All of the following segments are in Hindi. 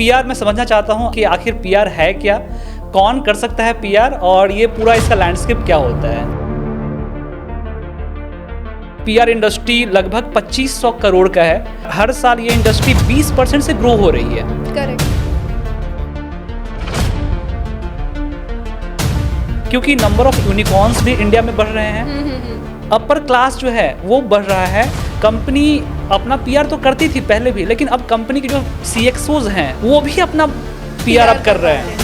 पीआर मैं समझना चाहता हूँ कि आखिर पीआर है क्या, कौन कर सकता है पीआर, और ये पूरा इसका लैंडस्केप क्या होता है। पीआर इंडस्ट्री लगभग 2500 करोड़ का है। हर साल ये इंडस्ट्री 20% से ग्रो हो रही है। करेक्ट। क्योंकि नंबर ऑफ यूनिकॉर्न्स भी इंडिया में बढ़ रहे हैं। अपर क्लास जो है वो बढ़ रहा है। कंपनी अपना पीआर तो करती थी पहले भी, लेकिन अब कंपनी के जो सीएक्सओज हैं वो भी अपना पीआर अब कर रहे हैं।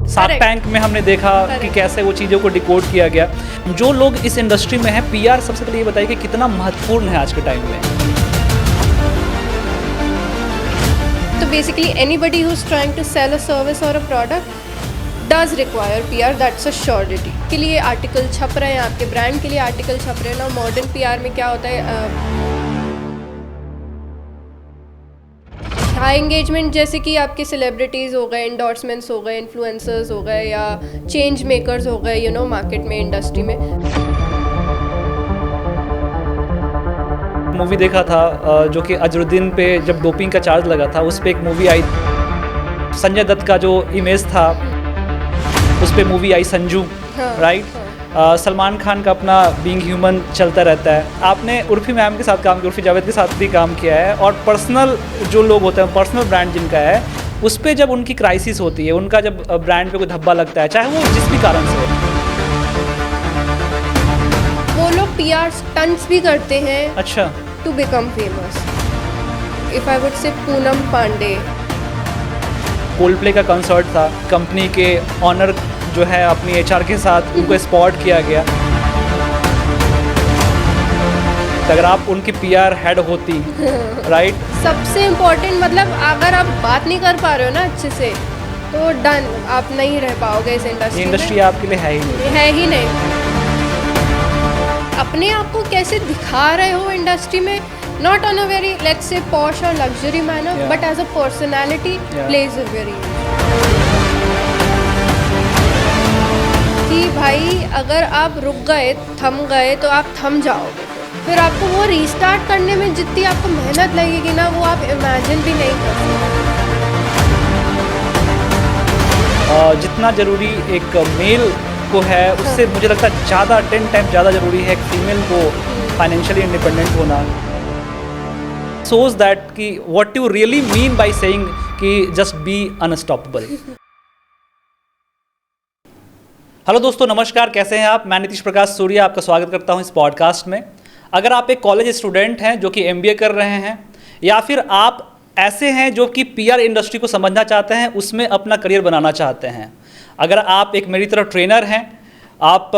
शार्क टैंक में हमने देखा कि कैसे वो चीज़ों को डिकोड किया गया। जो लोग इस इंडस्ट्री में हैं, पीआर सबसे पहले ये बताइए कि कितना महत्वपूर्ण है आज के टाइम में। तो basically anybody who's trying to sell a service or a product does require PR, that's a surety। के लिए आर्टिकल छप रहे हैं, आपके ब्रांड के लिए आर्टिकल छप रहे हैं ना। मॉडर्न PR में क्या होता है, हाई एंगेजमेंट, जैसे कि आपके सेलिब्रिटीज़ हो गए, इंडोर्समेंट्स हो गए, इन्फ्लुएंसर्स हो गए, या चेंज मेकर्स हो गए, मार्केट में, इंडस्ट्री में। मूवी देखा था जो कि अजरुद्दीन पे जब डोपिंग का चार्ज लगा था, उस पर एक मूवी आई, संजय दत्त का जो इमेज था उस पर मूवी आई संजू, राइट। सलमान खान का अपना बीइंग ह्यूमन चलता रहता है। आपने उर्फी मैम के साथ काम किया, उर्फी जावेद के साथ भी काम किया है, और पर्सनल जो लोग होते हैं, पर्सनल ब्रांड जिनका है, उस पर जब उनकी क्राइसिस होती है, उनका जब ब्रांड पे कोई धब्बा लगता है, चाहे वो जिस भी कारण से हो, वो लोग PR स्टंट्स भी करते हैं। अच्छा, to become famous. If I would say Poonam Pandey, Coldplay का कंसर्ट था, कंपनी के ऑनर जो है अपनी HR के साथ उनको स्पॉट किया गया। अगर आप उनकी PR हेड होती, राइट। सबसे इम्पोर्टेंट, मतलब अगर आप बात नहीं कर पा रहे हो ना अच्छे से, तो डन, आप नहीं रह पाओगे इस इंडस्ट्री में। आपके लिए है ही नहीं, है ही नहीं। अपने आप को कैसे दिखा रहे हो इंडस्ट्री में, not on a very let's say posh और luxury manner, but as a personality plays a very. कि भाई अगर आप रुक गए, थम गए, तो आप थम जाओगे। फिर आपको वो रीस्टार्ट करने में जितनी आपको मेहनत लगेगी ना, वो आप इमेजिन भी नहीं कर सकते। जितना ज़रूरी एक मेल को है, उससे मुझे लगता है ज़्यादा 10 टाइम ज़्यादा ज़रूरी है एक फीमेल को फाइनेंशियली इंडिपेंडेंट होना। सोज दैट कि what you really mean by saying कि जस्ट बी अनस्टॉपेबल। हेलो दोस्तों, नमस्कार, कैसे हैं आप। मैं नीतीश प्रकाश सूर्या आपका स्वागत करता हूं इस पॉडकास्ट में। अगर आप एक कॉलेज स्टूडेंट हैं जो कि MBA कर रहे हैं, या फिर आप ऐसे हैं जो कि PR इंडस्ट्री को समझना चाहते हैं, उसमें अपना करियर बनाना चाहते हैं, अगर आप एक मेरी तरह ट्रेनर हैं, आप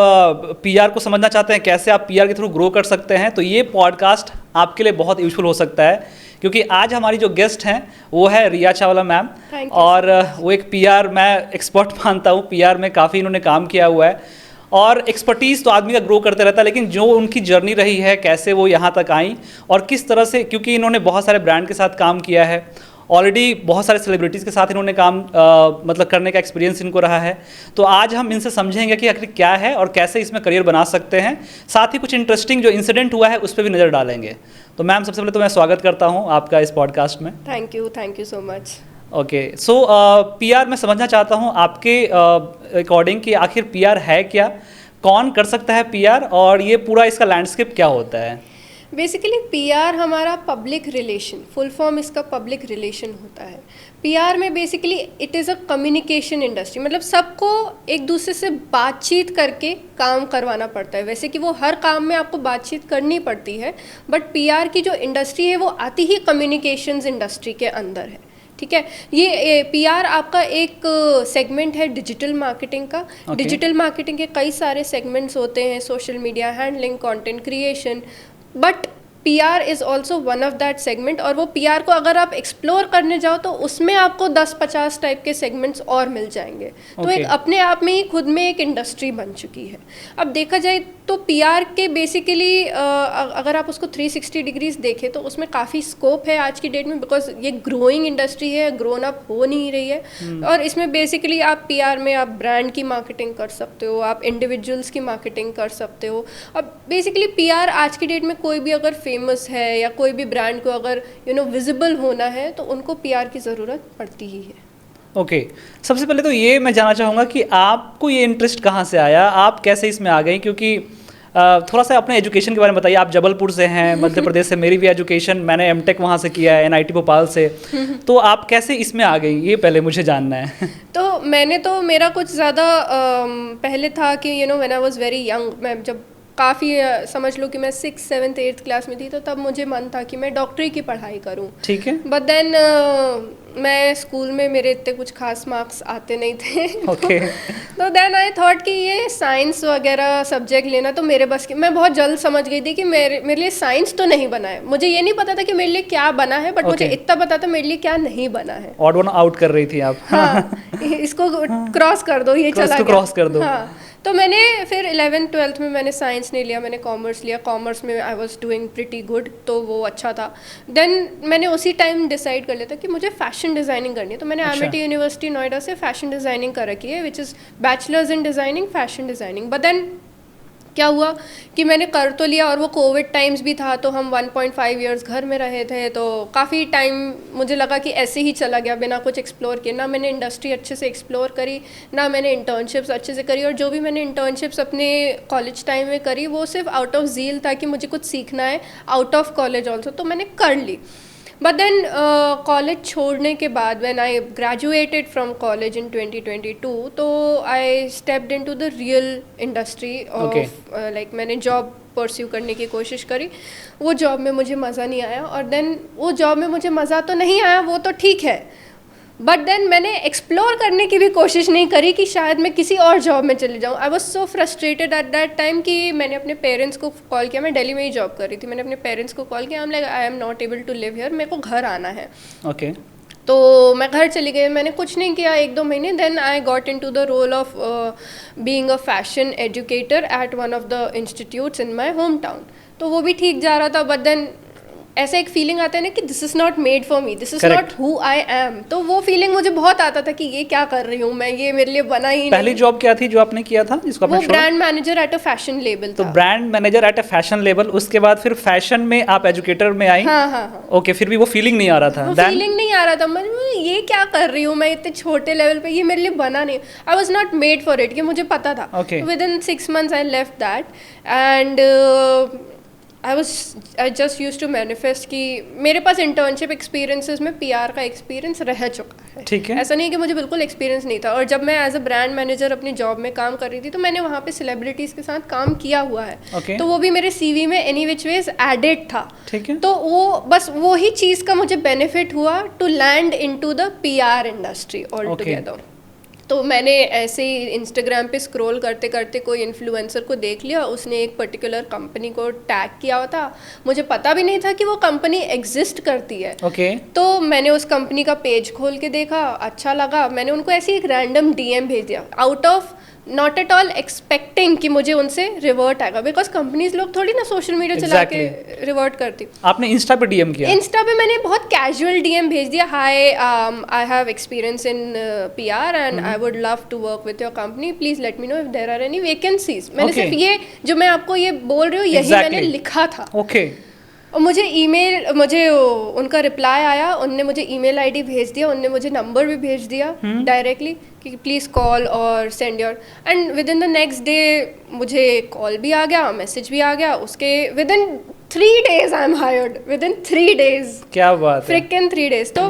PR को समझना चाहते हैं कैसे आप PR के थ्रू ग्रो कर सकते हैं, तो ये पॉडकास्ट आपके लिए बहुत यूजफुल हो सकता है। क्योंकि आज हमारी जो गेस्ट हैं वो है रिया चावला मैम, और वो एक PR मैं एक्सपर्ट मानता हूँ। PR में काफ़ी इन्होंने काम किया हुआ है, और एक्सपर्टीज़ तो आदमी का ग्रो करते रहता है, लेकिन जो उनकी जर्नी रही है, कैसे वो यहाँ तक आई और किस तरह से, क्योंकि इन्होंने बहुत सारे ब्रांड के साथ काम किया है, ऑलरेडी बहुत सारे सेलिब्रिटीज़ के साथ इन्होंने काम मतलब करने का एक्सपीरियंस इनको रहा है। तो आज हम इनसे समझेंगे कि आखिर क्या है और कैसे इसमें करियर बना सकते हैं। साथ ही कुछ इंटरेस्टिंग जो इंसिडेंट हुआ है उस पर भी नज़र डालेंगे। तो मैम, सबसे पहले तो मैं स्वागत करता हूँ आपका इस पॉडकास्ट में। Thank you so much. Okay, so PR मैं समझना चाहता हूँ आपके अकॉर्डिंग कि आखिर PR है क्या, कौन कर सकता है PR, और ये पूरा इसका लैंडस्केप क्या होता है। बेसिकली PR हमारा पब्लिक रिलेशन, फुल फॉर्म इसका पब्लिक रिलेशन होता है। PR में basically it is a communication industry, मतलब सबको एक दूसरे से बातचीत करके काम करवाना पड़ता है। वैसे कि वो हर काम में आपको बातचीत करनी पड़ती है, बट PR की जो इंडस्ट्री है वो आती ही कम्युनिकेशंस इंडस्ट्री के अंदर है। ठीक है, ये PR आपका एक सेगमेंट है डिजिटल मार्केटिंग का। डिजिटल मार्केटिंग के कई सारे सेगमेंट्स होते हैं, social media handling, content creation, but PR is also one of that segment, और वो PR को अगर आप एक्सप्लोर करने जाओ तो उसमें आपको 10-50 टाइप के सेगमेंट्स और मिल जाएंगे। तो एक अपने आप में ही खुद में एक इंडस्ट्री बन चुकी है। अब देखा जाए तो PR के बेसिकली अगर आप उसको 360 डिग्रीज देखें तो उसमें काफ़ी स्कोप है आज की डेट में, बिकॉज ये ग्रोइंग इंडस्ट्री है, ग्रोन अप हो नहीं रही है। और इसमें बेसिकली आप PR में आप ब्रांड की मार्केटिंग कर सकते हो, आप इंडिविजुअल्स की मार्केटिंग कर सकते हो। अब बेसिकली PR आज की डेट में कोई भी अगर फेमस है या कोई भी ब्रांड को अगर विजिबल होना है तो उनको PR की ज़रूरत पड़ती ही है। ओके सबसे पहले तो ये मैं जानना चाहूँगा कि आपको ये इंटरेस्ट कहाँ से आया, आप कैसे इसमें आ गई? क्योंकि थोड़ा सा अपने एजुकेशन के बारे में बताइए। आप जबलपुर से हैं, मध्य प्रदेश से, मेरी भी एजुकेशन मैंने M.Tech वहाँ से किया है, NIT भोपाल से। तो आप कैसे इसमें आ गई, ये पहले मुझे जानना है। तो मैंने तो मेरा कुछ ज़्यादा पहले था कि when I was very young, मैं जब काफ़ी समझ लो कि मैं 6th 7th 8th क्लास में थी, तो तब मुझे मन था कि मैं डॉक्टरी की पढ़ाई करूं। ठीक है। बट देन मैं स्कूल में मेरे इतने कुछ खास मार्क्स आते नहीं थे। ओके। तो देन आई थॉट कि ये साइंस वगैरह सब्जेक्ट लेना तो मेरे बस की, मैं बहुत जल्द समझ गई थी कि मेरे लिए साइंस तो नहीं बना है। मुझे ये नहीं पता था कि मेरे लिए क्या बना है, बट मुझे इतना पता था मेरे लिए क्या नहीं बना है। ऑड वन आउट कर रही थी आप। हाँ, इसको क्रॉस कर दो, ये चला गया, क्रॉस कर दो। हाँ, तो मैंने फिर 11th 12th में मैंने साइंस नहीं लिया, मैंने कॉमर्स लिया। कॉमर्स में I was doing pretty good, तो वो अच्छा था। देन मैंने उसी टाइम डिसाइड कर लिया था कि मुझे फैशन डिज़ाइनिंग करनी है, तो मैंने MIT यूनिवर्सिटी नोएडा से फैशन डिज़ाइनिंग कर रखी है, which is bachelors in designing fashion designing. But then क्या हुआ कि मैंने कर तो लिया, और वो कोविड टाइम्स भी था, तो हम 1.5 ईयर्स घर में रहे थे, तो काफ़ी टाइम मुझे लगा कि ऐसे ही चला गया बिना कुछ एक्सप्लोर किए। ना मैंने इंडस्ट्री अच्छे से एक्सप्लोर करी, ना मैंने इंटर्नशिप्स अच्छे से करी, और जो भी मैंने इंटर्नशिप्स अपने कॉलेज टाइम में करी वो सिर्फ आउट ऑफ ज़ील था कि मुझे कुछ सीखना है आउट ऑफ कॉलेज ऑल्सो, तो मैंने कर ली। बट देन कॉलेज छोड़ने के बाद when I graduated from college in 2022, तो I stepped into the real industry of like मैंने जॉब परस्यू करने की कोशिश करी। वो जॉब में मुझे मज़ा नहीं आया, और देन वो जॉब में मुझे मज़ा तो नहीं आया, वो तो ठीक है, बट देन मैंने एक्सप्लोर करने की भी कोशिश नहीं करी कि शायद मैं किसी और जॉब में चले जाऊँ। I was so frustrated at that time कि मैंने अपने पेरेंट्स को कॉल किया। मैं दिल्ली में ही जॉब कर रही थी। मैंने अपने पेरेंट्स को कॉल किया, I am not able to live here, मेरे को घर आना है। ओके। तो मैं घर चली गई, मैंने कुछ नहीं किया 1-2 महीने। Then I got into the role of being a fashion educator at one of the institutes in my home town. तो वो भी ठीक जा रहा था, बट देन ऐसा एक फीलिंग आता है ना कि this is not made for me, this is not who I am. तो वो फीलिंग मुझे बहुत आता था कि ये क्या कर रही हूँ मैं, ये मेरे लिए बना ही नहीं। पहली जॉब क्या थी जो आपने किया था जिसको आपने वो brand manager at a fashion label था। तो brand manager at a fashion label, उसके बाद फिर फैशन में आप एजुकेटर में आई। हाँ। ओके, फिर भी वो फीलिंग नहीं आ रहा था। फीलिंग नहीं आ रहा था, मैं ये क्या कर रही हूँ मैं इतने छोटे लेवल पे, ये मेरे लिए बना नहीं। I was not made for it, ये मुझे पता था। Within 6 months I left that, and I just use to manifest कि मेरे पास इंटर्नशिप एक्सपीरियंसेस में PR का एक्सपीरियंस रह चुका है। ठीक है। ऐसा नहीं कि मुझे बिल्कुल एक्सपीरियंस नहीं था। और जब मैं एज अ ब्रांड मैनेजर अपनी जॉब में काम कर रही थी, तो मैंने वहाँ पे सेलिब्रिटीज़ के साथ काम किया हुआ है। तो वो भी मेरे CV में एनी विच वेज एडेड था। ठीक है। तो वो बस वही चीज़ का मुझे बेनिफिट हुआ to land into the PR industry all together. तो मैंने ऐसे ही इंस्टाग्राम पे स्क्रॉल करते करते कोई इन्फ्लुएंसर को देख लिया, उसने एक पर्टिकुलर कंपनी को टैग किया हुआ था। मुझे पता भी नहीं था कि वो कंपनी एग्जिस्ट करती है। तो मैंने उस कंपनी का पेज खोल के देखा, अच्छा लगा, मैंने उनको ऐसे एक रैंडम DM भेज दिया, out of not at all expecting कि मुझे उनसे रिवर्ट आएगा, बिकॉज कंपनीज लोग थोड़ी ना सोशल मीडिया चला के रिवर्ट करती। आपने इंस्टा पे DM किया? इंस्टा पे मैंने बहुत कैजुअल DM भेज दिया, hi I have experience in PR and I would love to work with your company, please let me know if there are any vacancies. मैंने सिर्फ ये जो मैं आपको ये बोल रही हूँ यही मैंने लिखा था। और मुझे उनका रिप्लाई आया, उनने मुझे email ID भेज दिया, उनने मुझे नंबर भी भेज दिया डायरेक्टली कि प्लीज़ कॉल और send your, and with in the next day मुझे कॉल भी आ गया, मैसेज भी आ गया। उसके with in 3 days I am hired, with in 3 days। क्या बात है, फ्रिकन 3 days। तो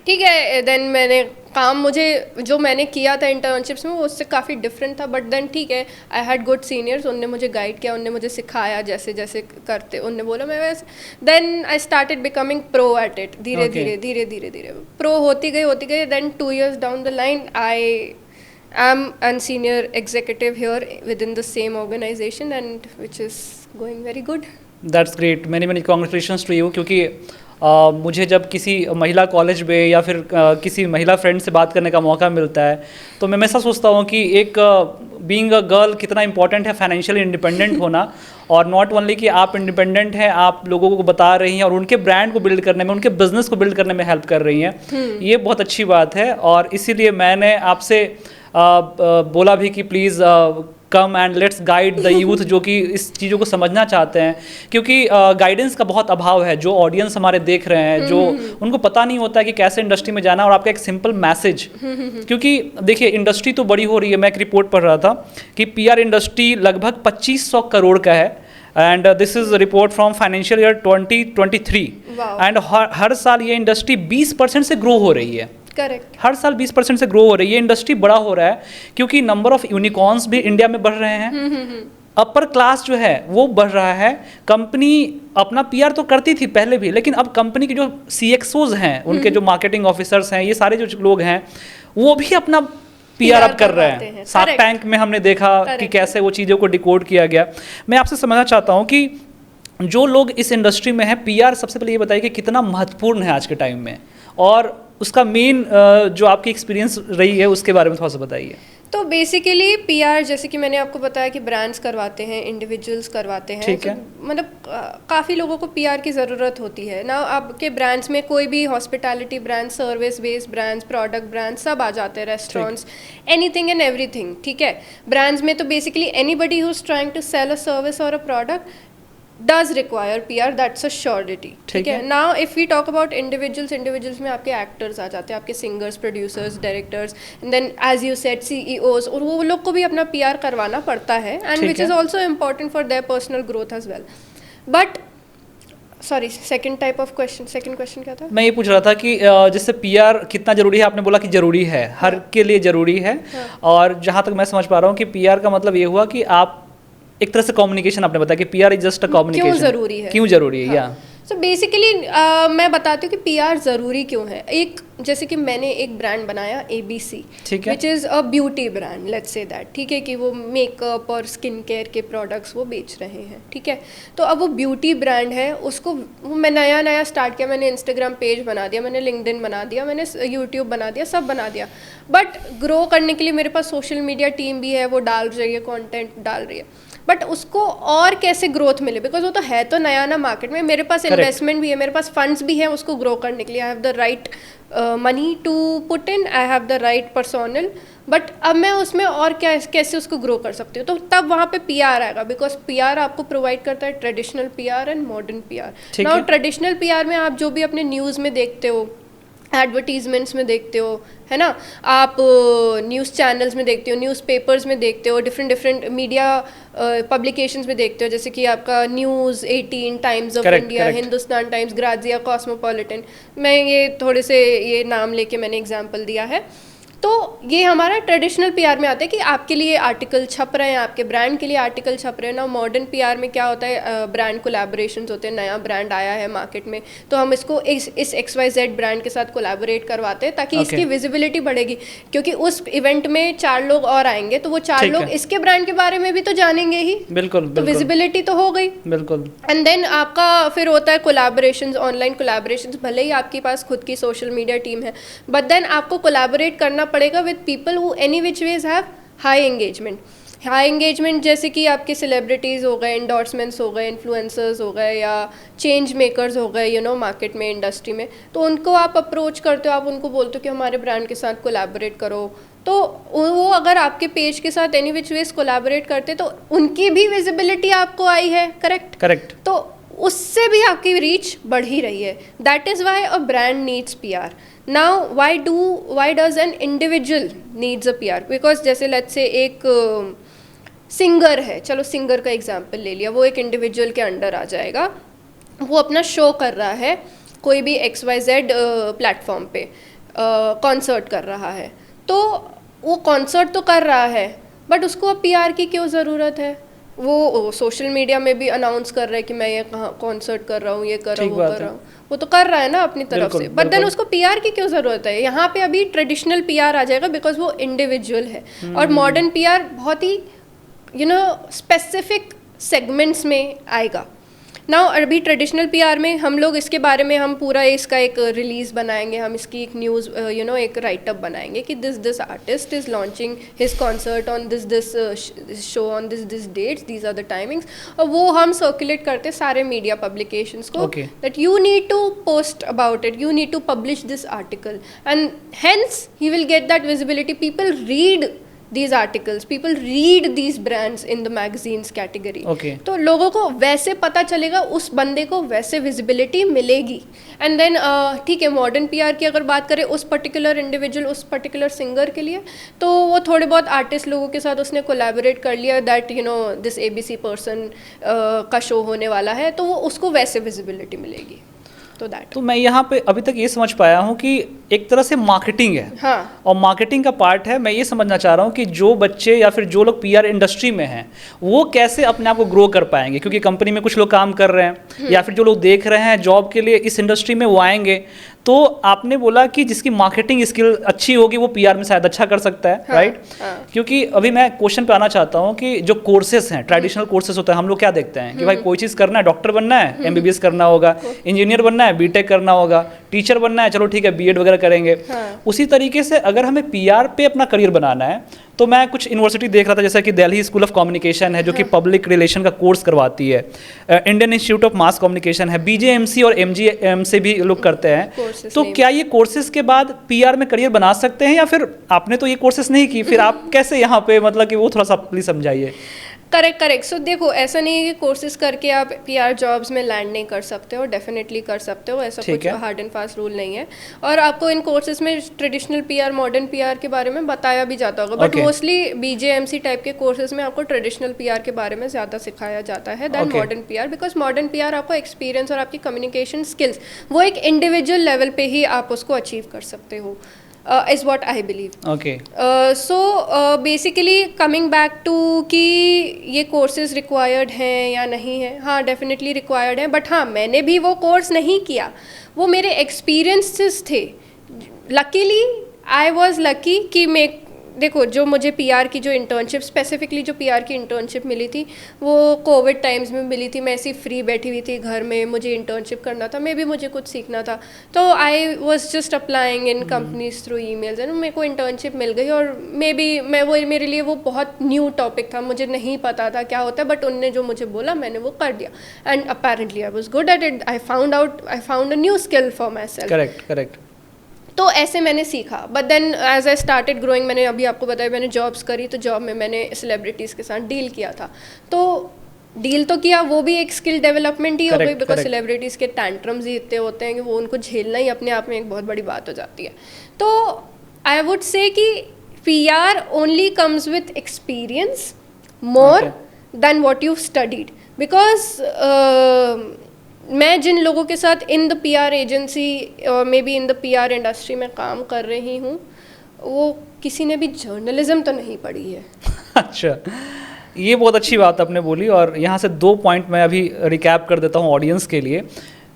ठीक है, देन मैंने काम, मुझे जो मैंने किया था इंटर्नशिप्स में वो उससे काफ़ी डिफरेंट था, बट देन ठीक है, आई हैड गुड सीनियर्स, उनने मुझे गाइड किया, उनने मुझे सिखाया जैसे जैसे करते, उनने बोला मैं वैसे। Then I started becoming pro at it, धीरे धीरे प्रो होती गई। Then 2 years down the line I am an senior executive here within the same organisation, and which is going very good. That's great, many many congratulations to you, क्योंकि मुझे जब किसी महिला कॉलेज में या फिर किसी महिला फ्रेंड से बात करने का मौका मिलता है तो मैं हमेशा सोचता हूँ कि एक बीइंग अ गर्ल कितना इंपॉर्टेंट है फाइनेंशियली इंडिपेंडेंट होना, और नॉट ओनली कि आप इंडिपेंडेंट हैं, आप लोगों को बता रही हैं और उनके ब्रांड को बिल्ड करने में, उनके बिजनेस को बिल्ड करने में हेल्प कर रही हैं। ये बहुत अच्छी बात है, और इसीलिए मैंने आपसे बोला भी कि please come and let's guide the youth जो कि इस चीज़ों को समझना चाहते हैं, क्योंकि गाइडेंस का बहुत अभाव है। जो ऑडियंस हमारे देख रहे हैं, जो उनको पता नहीं होता है कि कैसे इंडस्ट्री में जाना, और आपका एक सिंपल मैसेज, क्योंकि देखिए इंडस्ट्री तो बड़ी हो रही है। मैं एक रिपोर्ट पढ़ रहा था कि पीआर इंडस्ट्री लगभग 2500 करोड़ का है, and this is report from financial year 2023, and हर साल ये इंडस्ट्री 20% से ग्रो हो रही है। करेक्ट, हर साल 20% से ग्रो हो रही है, ये इंडस्ट्री बड़ा हो रहा है, क्योंकि नंबर ऑफ यूनिकॉर्न्स भी इंडिया में बढ़ रहे हैं, अपर क्लास जो है वो बढ़ रहा है। कंपनी अपना पीआर तो करती थी पहले भी, लेकिन अब कंपनी के जो सीएक्सओज हैं, उनके जो मार्केटिंग ऑफिसर्स हैं, ये सारे जो लोग हैं वो भी अपना पीआर अब कर रहे हैं। शार्क टैंक में हमने देखा कि कैसे वो चीज़ों को डिकोड किया गया। मैं आपसे समझना चाहता हूँ कि जो लोग इस इंडस्ट्री में हैं, पीआर सबसे पहले ये बताइए कि कितना महत्वपूर्ण है आज के टाइम में, और उसका मेन जो आपकी एक्सपीरियंस रही है उसके बारे में थोड़ा सा बताइए। तो बेसिकली पीआर जैसे कि मैंने आपको बताया कि ब्रांड्स करवाते हैं, इंडिविजुअल्स करवाते हैं, ठीक है। तो मतलब काफ़ी लोगों को पीआर की ज़रूरत होती है ना। आपके ब्रांड्स में कोई भी hospitality brand, service based brands, product brand सब आ जाते हैं, रेस्टोरेंट्स, एनीथिंग एंड एवरीथिंग, ठीक है। ब्रांड्स में तो basically anybody who is trying to sell a service और a product does require PR, that's a surety, ठीक है। Now if we talk about individuals में आपके एक्टर्स आ जाते हैं, आपके singers, producers, directors, and then as you said CEOs, और वो लोग को भी अपना PR करवाना पड़ता है, and which is also important for their personal growth as well. But sorry, second question क्या था? मैं ये पूछ रहा था कि जैसे पीआर कितना जरूरी है, आपने बोला कि जरूरी है, हर के लिए जरूरी है, और जहाँ तक मैं समझ पा रहा हूँ कि पीआर का मतलब ये हुआ कि आप एक तरह से कम्युनिकेशन, आपने बताया कि PR is just a communication. क्यों जरूरी है? या सो बेसिकली मैं बताती हूँ कि पीआर ज़रूरी क्यों है। एक जैसे कि मैंने एक ब्रांड बनाया ABC, ठीक है, which is a beauty brand, let's say that, ठीक है, कि वो मेकअप और स्किन केयर के प्रोडक्ट्स वो बेच रहे हैं, ठीक है। तो अब वो ब्यूटी ब्रांड है, उसको मैं नया स्टार्ट किया, मैंने इंस्टाग्राम पेज बना दिया, मैंने लिंक्डइन बना दिया, मैंने यूट्यूब बना दिया, सब बना दिया, बट ग्रो करने के लिए मेरे पास सोशल मीडिया टीम भी है, वो डाल रही है, कॉन्टेंट डाल रही है, बट उसको और कैसे ग्रोथ मिले, बिकॉज वो तो है तो नया ना मार्केट में, मेरे पास इन्वेस्टमेंट भी है, मेरे पास फंड्स भी है उसको ग्रो करने के लिए, I have the right money to put in, I have the right personnel, but अब मैं उसमें और कैसे उसको ग्रो कर सकती हूँ, तो तब वहाँ पे पीआर आएगा, बिकॉज पीआर आपको प्रोवाइड करता है traditional PR and modern PR. Now traditional PR में आप जो भी अपने न्यूज़ में देखते हो, एडवर्टीजमेंट्स में देखते हो, है ना, आप न्यूज़ चैनल्स में देखते हो, न्यूज़पेपर्स में देखते हो, डिफरेंट मीडिया पब्लिकेशंस में देखते हो, जैसे कि आपका news 18, times of India, Hindustan times, Grazia, cosmopolitan, मैं ये थोड़े से ये नाम लेके मैंने एग्जांपल दिया है। तो ये हमारा ट्रेडिशनल पीआर में आता है कि आपके लिए आर्टिकल छप रहे हैं, आपके ब्रांड के लिए आर्टिकल छप रहे हैं ना। मॉडर्न पीआर में क्या होता है, ब्रांड कोलैबोरेशंस होते हैं, नया ब्रांड आया है मार्केट में, तो हम इसको इस XYZ ब्रांड के साथ कोलैबोरेट करवाते हैं ताकि इसकी विजिबिलिटी बढ़ेगी, क्योंकि उस इवेंट में 4 लोग और आएंगे, तो वो 4 लोग इसके ब्रांड के बारे में भी तो जानेंगे ही, बिल्कुल, तो विजिबिलिटी तो हो गई, बिल्कुल। एंड देन आपका फिर होता है कोलैबोरेशंस, ऑनलाइन कोलैबोरेशंस, भले ही आपके पास खुद की सोशल मीडिया टीम है, बट देन आपको कोलैबोरेट करना पड़ेगा with people who any which ways have high engagement, जैसे कि आपके सेलिब्रिटीज़ हो गए, इंडोर्समेंट्स हो गए, इन्फ्लुएंसर्स हो गए, या चेंज मेकर्स हो गए, मार्केट में, इंडस्ट्री में, तो उनको आप अप्रोच करते हो, आप उनको बोलते हो कि हमारे ब्रांड के साथ कोलैबोरेट करो, तो वो अगर आपके पेज के साथ एनी विच वेज कोलैबोरेट करते तो उनकी भी विजिबिलिटी आपको आई है, करेक्ट, तो उससे भी आपकी रीच बढ़ ही रही है। That is why a brand needs PR। Now why does an individual needs a PR? Because जैसे लेट्स से एक सिंगर है, चलो सिंगर का एग्जांपल ले लिया, वो एक इंडिविजुअल के अंडर आ जाएगा, वो अपना शो कर रहा है कोई भी XYZ प्लेटफॉर्म पे, कॉन्सर्ट कर रहा है, तो वो कॉन्सर्ट तो कर रहा है, बट उसको अब PR की क्यों ज़रूरत है? वो सोशल मीडिया में भी अनाउंस कर रहा है कि मैं ये कहाँ कॉन्सर्ट कर रहा हूँ, ये कर रहा हूँ, वो कर रहा हूँ, वो तो कर रहा है ना अपनी तरफ से, बट देन उसको PR की क्यों ज़रूरत है? यहाँ पे अभी ट्रेडिशनल PR आ जाएगा, बिकॉज वो इंडिविजुअल है, और मॉडर्न PR बहुत ही स्पेसिफिक सेगमेंट्स में आएगा। नाउ अभी ट्रेडिशनल पीआर में हम लोग इसके बारे में हम पूरा इसका एक रिलीज बनाएंगे, हम इसकी एक न्यूज़ एक राइटअप बनाएंगे कि this artist is launching his concert on this show on this dates, these are the timings, और वो हम सर्कुलेट करते सारे मीडिया पब्लिकेशंस को that you need to post about it, you need to publish this article, and hence he will get that visibility. People read these articles, people read these brands in the magazines category. तो लोगों को वैसे पता चलेगा, उस बंदे को वैसे विजिबिलिटी मिलेगी. एंड देन ठीक है, मॉडर्न पीआर की अगर बात करें उस पर्टिकुलर इंडिविजुअल, उस पर्टिकुलर सिंगर के लिए, तो वो थोड़े बहुत आर्टिस्ट लोगों के साथ उसने कोलैबोरेट कर लिया दैट दिस ABC पर्सन का शो होने वाला है, तो वो उसको वैसे विजिबिलिटी मिलेगी. तो मैं यहाँ पे अभी तक ये समझ पाया हूँ कि एक तरह से मार्केटिंग है. हाँ. और मार्केटिंग का पार्ट है. मैं ये समझना चाह रहा हूँ कि जो बच्चे या फिर जो लोग पीआर इंडस्ट्री में हैं वो कैसे अपने आप को ग्रो कर पाएंगे, क्योंकि कंपनी में कुछ लोग काम कर रहे हैं या फिर जो लोग देख रहे हैं जॉब के लिए इस इंडस्ट्री में वो आएंगे. तो आपने बोला कि जिसकी मार्केटिंग स्किल अच्छी होगी वो पीआर में शायद अच्छा कर सकता है. हाँ, राइट. हाँ. क्योंकि अभी मैं क्वेश्चन पे आना चाहता हूँ कि जो कोर्सेस हैं, ट्रेडिशनल कोर्सेस होता है, हम लोग क्या देखते हैं कि भाई कोई चीज़ करना है, डॉक्टर बनना है, MBBS करना होगा, इंजीनियर बनना है, BTech करना होगा, टीचर बनना है, चलो ठीक है B.Ed वगैरह करेंगे. हाँ. उसी तरीके से अगर हमें पीआर पे अपना करियर बनाना है तो मैं कुछ यूनिवर्सिटी देख रहा था, जैसा कि दिल्ली स्कूल ऑफ कम्युनिकेशन है जो कि पब्लिक रिलेशन का कोर्स करवाती है, Indian institute of mass communication है, BJMC और MGM से भी लोग करते हैं. तो क्या ये कोर्सेज के बाद पीआर में करियर बना सकते हैं, या फिर आपने तो ये कोर्सेज नहीं की, फिर आप कैसे यहाँ पे, मतलब कि वो थोड़ा सा प्लीज समझाइए. करेक्ट. सो देखो, ऐसा नहीं है कि कोर्सेज करके आप पीआर जॉब्स में लैंड नहीं कर सकते हो, डेफिनेटली कर सकते हो, ऐसा कुछ हार्ड एंड फास्ट रूल नहीं है. और आपको इन कोर्सेज में ट्रेडिशनल पीआर, मॉडर्न पीआर के बारे में बताया भी जाता होगा, बट मोस्टली BJMC टाइप के कोर्सेज में आपको ट्रेडिशनल पीआर के बारे में ज़्यादा सिखाया जाता है than modern PR, because modern PR आपको एक्सपीरियंस और आपकी कम्युनिकेशन स्किल्स वो एक इंडिविजुअल लेवल पे ही आप उसको अचीव कर सकते हो. Is what I believe. Okay. So basically coming back to कि ये courses required हैं या नहीं है, हाँ definitely required हैं, but हाँ मैंने भी वो course नहीं किया, वो मेरे experiences थे. Luckily I was lucky कि मैं देखो, जो मुझे पीआर की जो इंटर्नशिप, स्पेसिफिकली जो पीआर की इंटर्नशिप मिली थी वो कोविड टाइम्स में मिली थी. मैं ऐसी फ्री बैठी हुई थी घर में, मुझे इंटर्नशिप करना था, मे भी मुझे कुछ सीखना था, तो I was just applying in companies through emails and मेरे को इंटर्नशिप मिल गई. और मे बी मेरे लिए वो बहुत न्यू टॉपिक था, मुझे नहीं पता था क्या होता है, बट उनने जो मुझे बोला मैंने वो कर दिया and apparently I was good at it. I found a new skill for my self. Correct. तो ऐसे मैंने सीखा. But then as I started growing, मैंने अभी आपको बताया मैंने जॉब्स करी, तो जॉब में मैंने सेलिब्रिटीज़ के साथ डील किया था. तो डील तो किया, वो भी एक स्किल डेवलपमेंट ही हो गई, बिकॉज सेलिब्रिटीज़ के टैंट्रम्स ही इतने होते हैं कि वो उनको झेलना ही अपने आप में एक बहुत बड़ी बात हो जाती है. तो आई वुड से कि PR only comes with experience more than what you studied. Because मैं जिन लोगों के साथ इन द पीआर एजेंसी और may be in the PR industry में काम कर रही हूँ, वो किसी ने भी जर्नलिज्म तो नहीं पढ़ी है. अच्छा, ये बहुत अच्छी बात आपने बोली, और यहाँ से 2 पॉइंट मैं अभी रिकैप कर देता हूँ ऑडियंस के लिए.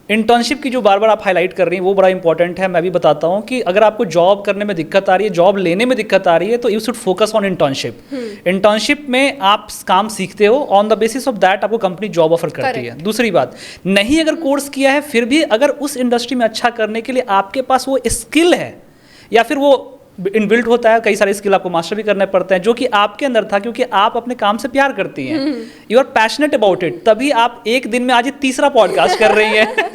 इंटर्नशिप की जो बार बार आप हाईलाइट कर रही हैं वो बड़ा इंपॉर्टेंट है. मैं भी बताता हूँ कि अगर आपको जॉब करने में दिक्कत आ रही है, जॉब लेने में दिक्कत आ रही है, तो you should focus on internship. Internship में आप काम सीखते हो, on the basis of that आपको कंपनी जॉब ऑफर करती है. दूसरी बात, नहीं अगर कोर्स किया है फिर भी अगर उस इंडस्ट्री में अच्छा करने के लिए आपके पास वो स्किल है या फिर वो इनबिल्ट होता है, कई सारे स्किल आपको मास्टर भी करने पड़ते हैं जो कि आपके अंदर था, क्योंकि आप अपने काम से प्यार करती हैं, you are passionate about it, तभी आप एक दिन में आज 3रा पॉडकास्ट कर रही हैं.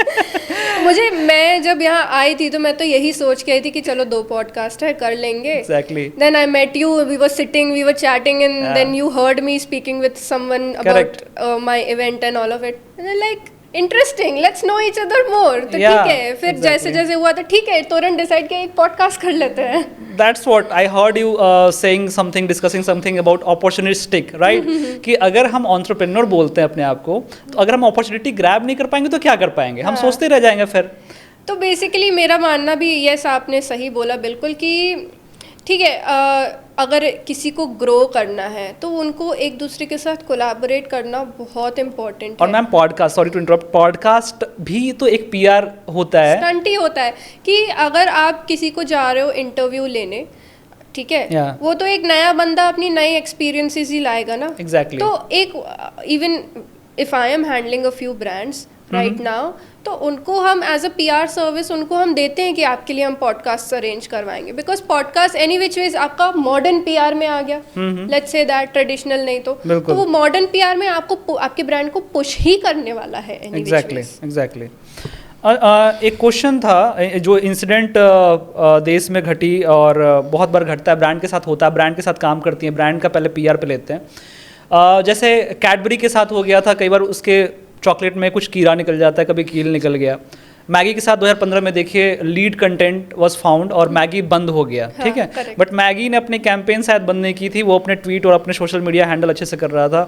मैं जब यहाँ आई थी तो मैं तो यही सोच के आई थी कि चलो 2 पॉडकास्ट है, कर लेंगे. Exactly. Then I met you, we were sitting, we were chatting, and then you heard me speaking with someone about my event and all of it. And I'm like, interesting, let's know each other more. तो ठीक है, फिर जैसे जैसे हुआ तो ठीक है, तुरंत डिसाइड किया एक पॉडकास्ट कर लेते हैं. That's what I heard you saying something, discussing something about opportunistic, right? कि अगर हम entrepreneur बोलते हैं अपने आप को, तो अगर हम opportunity grab नहीं कर पाएंगे तो क्या कर पाएंगे, हम सोचते रह जाएंगे फिर. तो बेसिकली मेरा मानना भी, यस आपने सही बोला बिल्कुल, कि ठीक है, अगर किसी को ग्रो करना है तो उनको एक दूसरे के साथ कोलैबोरेट करना बहुत इंपॉर्टेंट है. और ma'am podcast, sorry to interrupt, podcast भी तो एक पीआर होता है, स्टंट ही होता है. कि अगर आप किसी को जा रहे हो इंटरव्यू लेने, ठीक है, वो तो एक नया बंदा अपनी नई एक्सपीरियंसेस ही लाएगा ना. एग्जैक्टली. तो एक even if I am handling a few brands right now, तो उनको हम एज अ PR सर्विस उनको हम देते हैं कि आपके लिए हम पॉडकास्ट अरेंज करवाएंगे, because podcast any which ways आपका मॉडर्न PR में आ गया, लेट्स से दैट, ट्रेडिशनल नहीं तो वो मॉडर्न PR में आपको आपके ब्रांड को पुश ही करने वाला है एनी विच वेज। एग्जैक्टली। एक क्वेश्चन था, जो इंसिडेंट देश में घटी और बहुत बार घटता है, ब्रांड के साथ होता है, ब्रांड के साथ काम करती है, ब्रांड का पहले PR पे लेते हैं। जैसे कैडबरी के साथ हो गया था, कई बार उसके चॉकलेट में कुछ कीड़ा निकल जाता है, कभी कील निकल गया। मैगी के साथ 2015 में देखिए लीड कंटेंट वाज फाउंड और मैगी बंद हो गया, ठीक है। बट मैगी ने अपनी कैंपेन शायद बंद नहीं की थी, वो अपने ट्वीट और अपने सोशल मीडिया हैंडल अच्छे से कर रहा था।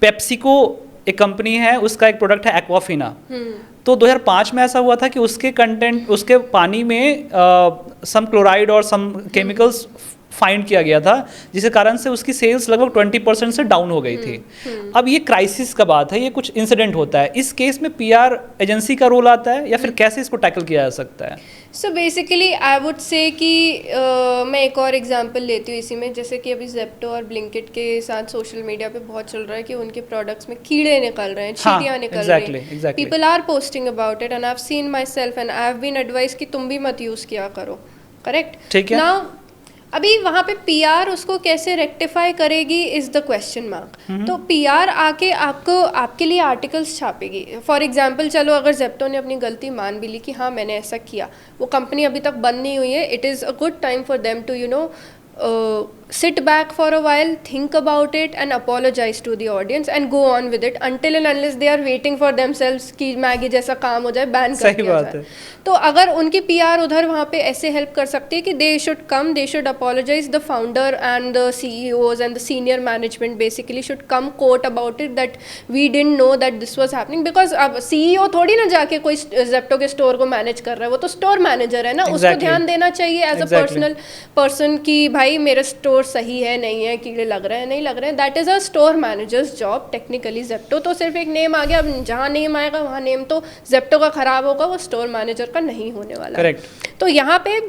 पेप्सिको एक कंपनी है, उसका एक प्रोडक्ट है एक्वाफिना, तो 2005 में ऐसा हुआ था कि उसके कंटेंट, उसके पानी में सम क्लोराइड और सम केमिकल्स फाइंड किया गया था, जिसके कारण से उसकी सेल्स लगभग 20% से डाउन हो गई थी। अब ये क्राइसिस का बात है, ये कुछ इंसिडेंट होता है, इस केस में PR एजेंसी का रोल आता है या फिर कैसे इसको टैकल किया जा सकता है? सो बेसिकली आई वुड से कि मैं एक और एग्जांपल लेती हूँ इसी में, जैसे कि अभी जेप्टो और ब्लिंकिट के साथ सोशल मीडिया पे बहुत चल रहा है कि उनके प्रोडक्ट्स में कीड़े निकल रहे हैं, चींटियाँ निकल रही हैं, people are posting about it and I have seen my self and I have been advice कि तुम भी मत यूज़ किया करो, करेक्ट, ठीक है। नाउ अभी वहाँ पे PR उसको कैसे रेक्टिफाई करेगी इज़ द क्वेश्चन मार्क। तो PR आके आपको आपके लिए आर्टिकल्स छापेगी। फॉर एग्जांपल चलो अगर जेप्टो ने अपनी गलती मान भी ली कि हाँ मैंने ऐसा किया, वो कंपनी अभी तक बंद नहीं हुई है, it is a good time for them to sit back for a while, think about it and apologize to the audience and go on with it until and unless they are waiting for themselves कि मैगी जैसा काम हो जाए, बैन कर दिया जाए। तो अगर उनकी PR उधर वहाँ पे ऐसे हेल्प कर सकती है कि they should come, they should apologize, the founder and the CEOs and the senior management basically should come quote about it that we didn't know that this was happening, because अब CEO थोड़ी ना जाके कोई जेप्टो के स्टोर को मैनेज कर रहा है, वो तो स्टोर मैनेजर है ना, उसको ध्यान देना चाहिए एज अ पर्सनल पर्सन कि भाई मेरा स्टोर सही है नहीं है, कीड़े लग रहे हैं नहीं लग रहे हैं, that is a store managers job technically. Zepto तो सिर्फ एक नेम आ गया, अब जहाँ नेम आएगा वहाँ नेम तो जेप्टो का खराब होगा, वो स्टोर मैनेजर का नहीं होने वाला। करेक्ट। तो यहाँ पे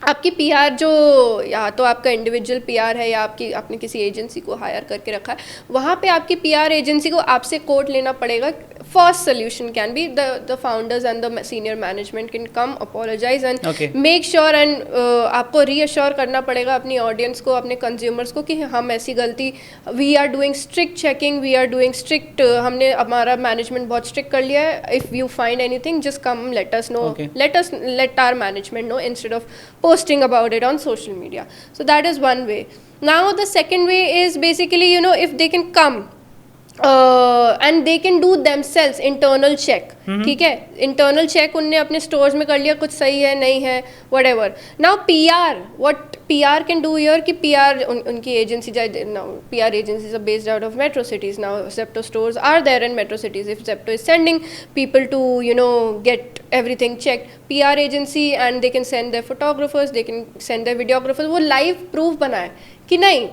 आपकी PR जो, या तो आपका इंडिविजुअल PR है या आपने किसी एजेंसी को हायर करके रखा है, वहाँ पे आपकी PR एजेंसी को आपसे कोट लेना पड़ेगा। First solution can be the founders and the senior management can come apologise and make sure and आपको रीअश्योर करना पड़ेगा अपनी ऑडियंस को, अपने कंज्यूमर्स को कि हम ऐसी गलती, we are doing strict checking, we are doing strict, हमने हमारा मैनेजमेंट बहुत स्ट्रिक्ट कर लिया है, if you find anything just come let us know, let our management know instead of posting about it on social media. So that is one way. Now the second way is basically, if they can come and they can do themselves internal check, ठीक है, इंटरनल चेक उनने अपने स्टोर्स में कर लिया, कुछ सही है नहीं है, whatever. Now PR, what PR can do here कि PR उनकी एजेंसी जाए, now PR agencies are based out of metro cities, now Zepto stores are there in metro cities, if Zepto is sending people to get everything checked, PR agency and they can send their photographers, they can send their videographers, वो live proof बनाए कि नहीं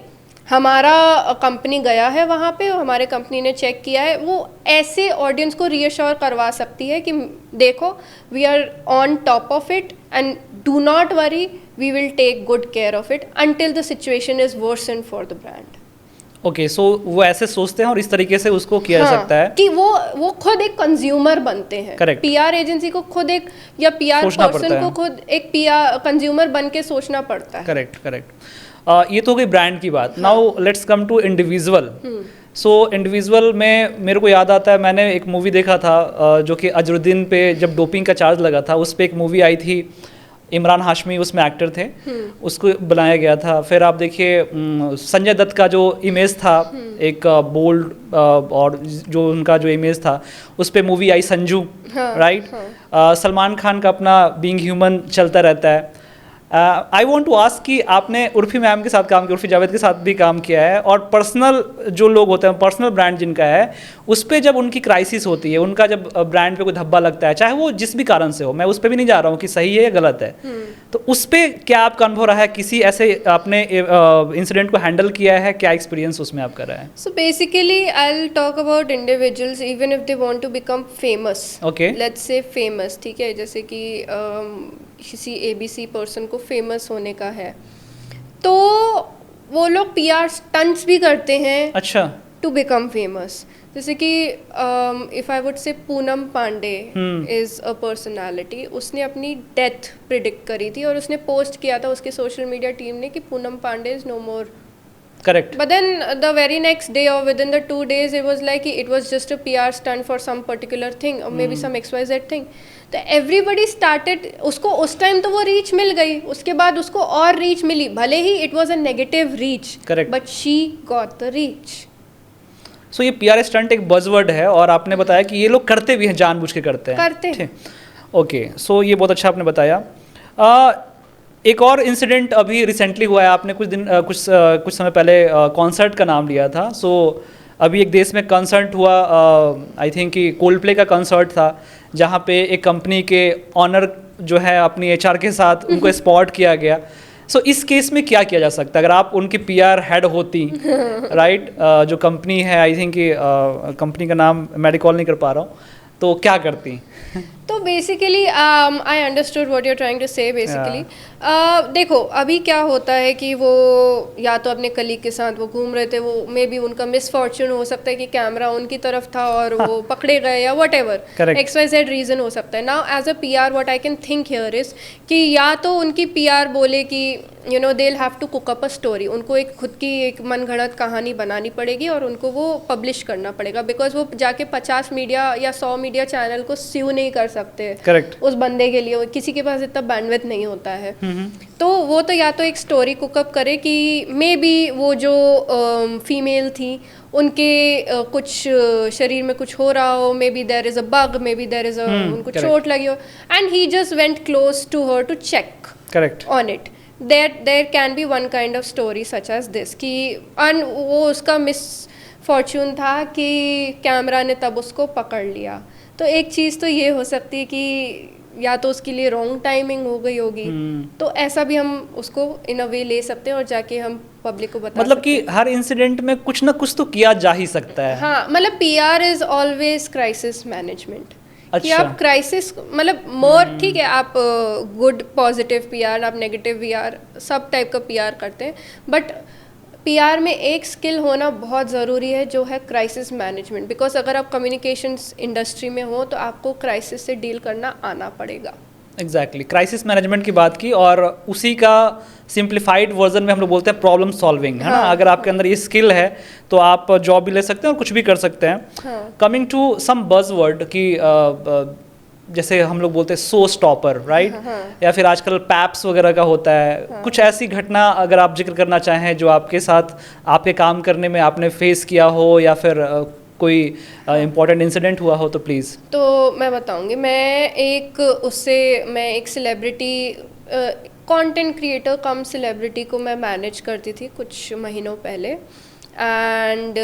हमारा कंपनी गया है वहाँ पे, हमारे कंपनी ने चेक किया है, वो ऐसे ऑडियंस को रीअश्योर करवा सकती है कि देखो we are on top of it and do not worry, we will take good care of it until the situation is worsen for the brand. Okay, so वो ऐसे सोचते हैं और इस तरीके से उसको किया जा सकता है कि वो खुद एक कंज्यूमर बनते हैं। करेक्ट। PR एजेंसी को खुद एक, या PR पर्सन को खुद एक PR कंज्यूमर बन के सोचना पड़ता है। करेक्ट। ये तो हो गई ब्रांड की बात। Now let's come to individual. So individual में मेरे को याद आता है, मैंने एक मूवी देखा था जो कि अजरुद्दीन पे जब डोपिंग का चार्ज लगा था, उस पर एक मूवी आई थी, इमरान हाशमी उसमें एक्टर थे, उसको बनाया गया था। फिर आप देखिए संजय दत्त का जो इमेज था, एक बोल्ड और जो उनका जो इमेज था, उस पर मूवी आई संजू, राइट। सलमान खान का अपना बीइंग ह्यूमन चलता रहता है। आई वॉन्ट टू आस्क कि आपने उर्फी मैम के साथ काम किया, उर्फी जावेद के साथ भी काम किया है, और पर्सनल जो लोग होते हैं, पर्सनल ब्रांड जिनका है, उस पर जब उनकी क्राइसिस होती है, उनका जब ब्रांड पे कोई धब्बा लगता है, चाहे वो जिस भी कारण से हो, मैं उस पर भी नहीं जा रहा हूँ कि सही है या गलत है, तो उस पर क्या आपका अनुभव रहा है? किसी ऐसे आपने इंसिडेंट को हैंडल किया है? क्या एक्सपीरियंस उसमें आपका रहा है? So basically I will talk about individuals even if they want to become famous, okay, let's say famous, ठीक है, जैसे कि किसी ABC पर्सन को फेमस होने का है, तो वो लोग PR स्टंट्स भी करते हैं, अच्छा, टू बिकम फेमस। जैसे कि if I would say Poonam Pandey is a personality, उसने अपनी डेथ प्रिडिक्ट करी थी और उसने पोस्ट किया था उसके सोशल मीडिया टीम ने कि Poonam Pandey is no more. Correct. But then the very next day or within the 2 days, it was like it was just a PR stunt for some particular thing or maybe some XYZ thing. तो everybody started, उसको उस टाइम तो वो रीच मिल गई, उसके बाद उसको और रीच मिली, भले ही it was a negative reach, Correct. but she got the reach. सो ये PR स्टंट एक बज़वर्ड है और आपने बताया कि ये लोग करते भी हैं, जानबूझ के करते हैं. करते हैं. ठीक. ओके, सो ये बहुत अच्छा आपने बताया. एक और इंसिडेंट अभी रिसेंटली हुआ है, आपने कुछ समय पहले कॉन्सर्ट का नाम लिया था. सो अभी एक देश में कंसर्ट हुआ, आई थिंक कि कोल्डप्ले का कंसर्ट था, जहाँ पे एक कंपनी के ऑनर जो है अपनी HR के साथ उनको स्पॉट किया गया. सो इस केस में क्या किया जा सकता है अगर आप उनकी PR हेड होती, राइट? जो कंपनी है, आई थिंक कि कंपनी का नाम मैं रिकॉल नहीं कर पा रहा हूँ, तो क्या करती? तो basically I understood what you are trying to say. Basically देखो अभी क्या होता है कि वो या तो अपने कलीग के साथ वो घूम रहे थे, वो मे बी उनका मिसफॉर्च्यून हो सकता है कि कैमरा उनकी तरफ था और वो पकड़े गए या वट एवर, XYZ रीज़न हो सकता है. Now as a PR what I can think here is कि या तो उनकी PR बोले कि you know they will have to cook up a story, उनको एक खुद की एक मनगढ़ंत कहानी बनानी पड़ेगी और उनको वो पब्लिश करना पड़ेगा, बिकॉज वो जाके 50 मीडिया या 100 मीडिया चैनल को स्यू नहीं कर सकते. करेक्ट. उस बंदे के लिए किसी के पास इतना बैंडविड्थ नहीं होता है. तो वो तो या तो एक स्टोरी कुकअप करे कि मे बी वो जो फीमेल थी उनके कुछ शरीर में कुछ हो रहा हो, maybe there is a bug, maybe there is a उनको चोट लगी हो, and he just went close to her to check correct on it. There can be one kind of story such as this कि एंड वो उसका मिसफॉर्च्यून था कि कैमरा ने तब उसको पकड़ लिया. तो एक चीज़ तो ये हो सकती है कि या तो उसके लिए रॉन्ग टाइमिंग हो गई होगी, तो ऐसा भी हम उसको इन अ वे ले सकते हैं और जाके हम पब्लिक को बता मतलब सकते कि हर इंसिडेंट में कुछ ना कुछ तो किया जा ही सकता है. हाँ, मतलब PR is always crisis management. कि अच्छा. आप क्राइसिस मतलब मोर ठीक है, आप गुड पॉजिटिव PR, आप नेगेटिव PR, सब टाइप का PR करते हैं, बट PR में एक स्किल होना बहुत ज़रूरी है जो है क्राइसिस मैनेजमेंट. बिकॉज अगर आप कम्युनिकेशंस इंडस्ट्री में हो तो आपको क्राइसिस से डील करना आना पड़ेगा. एग्जैक्टली, क्राइसिस मैनेजमेंट की बात की और उसी का सिंप्लीफाइड वर्जन में हम लोग बोलते हैं प्रॉब्लम सॉल्विंग, है ना? अगर आपके अंदर ये स्किल है तो आप जॉब भी ले सकते हैं और कुछ भी कर सकते हैं. कमिंग टू सम बज़वर्ड कि जैसे हम लोग बोलते हैं शो स्टॉपर, राइट? या फिर आजकल पैप्स वगैरह का होता है. कुछ ऐसी घटना अगर आप जिक्र करना चाहें जो आपके साथ आपके काम करने में आपने फेस किया हो या फिर कोई इम्पोर्टेंट इंसिडेंट हुआ हो, तो प्लीज़. तो मैं बताऊंगी, मैं एक सेलिब्रिटी कंटेंट क्रिएटर कम सेलिब्रिटी को मैं मैनेज करती थी कुछ महीनों पहले, and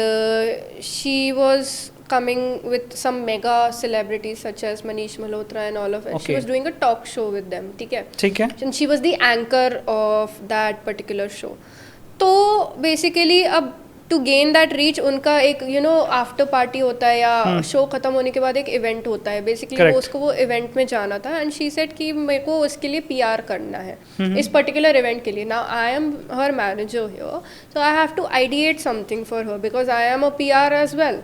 she was coming with some mega celebrities such as Manish Malhotra and all of it. She was doing a talk show with them, ठीक है. And she was the anchor of that particular show. तो basically अब टू गेन दैट रीच उनका एक आफ्टर पार्टी होता है या शो खत्म होने के बाद एक इवेंट होता है. बेसिकली उसको वो इवेंट में जाना था एंड शी सेड कि मेरे को उसके लिए PR करना है इस पर्टिकुलर इवेंट के लिए. Now I am her manager here, so I have to ideate something for her because I am a PR as well.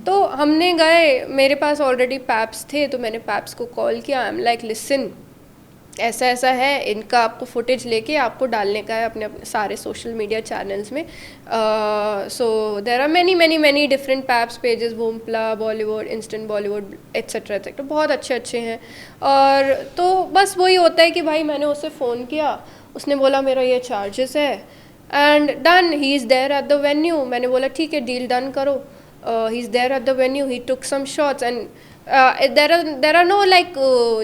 तो हमने गए, मेरे पास ऑलरेडी पैप्स थे, तो मैंने पैप्स को कॉल किया. आई एम लाइक लिसन, ऐसा ऐसा है, इनका आपको फुटेज लेके आपको डालने का है अपने सारे सोशल मीडिया चैनल्स में. So there are many different paps pages, Voompla, Bollywood, instant Bollywood, etcetera etcetera, बहुत अच्छे हैं. और तो बस वही होता है कि भाई मैंने उसे फ़ोन किया, उसने बोला मेरा ये चार्जेस है and done. He is there at the venue. मैंने बोला ठीक है, डील डन करो. He is there at the venue, he took some shots and there are no like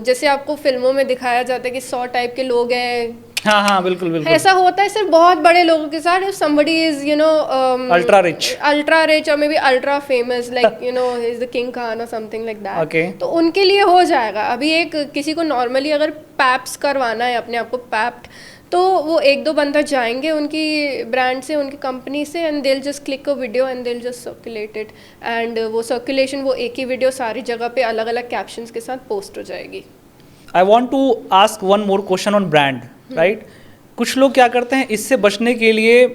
जैसे आपको फिल्मों में दिखाया जाता है कि 100 टाइप के लोग हैं. हाँ, बिल्कुल. ऐसा होता है सिर्फ बहुत बड़े लोगों के साथ. If somebody is ultra rich or maybe ultra famous like he is the king Khan or something like that. Okay. तो उनके लिए हो जाएगा. अभी एक किसी को नॉर्मली अगर पैप्स करवाना है, अपने आप को पैप्ड, तो वो एक दो बंदा जाएंगे उनकी ब्रांड से, उनकी कंपनी से, and they will just click a video and they will just circulate it. And वो सर्कुलेशन, वो एक ही वीडियो सारी जगह पे अलग अलग कैप्शंस के साथ पोस्ट हो जाएगी. I want to ask one more question on brand, right? कुछ लोग क्या करते हैं, इससे बचने के लिए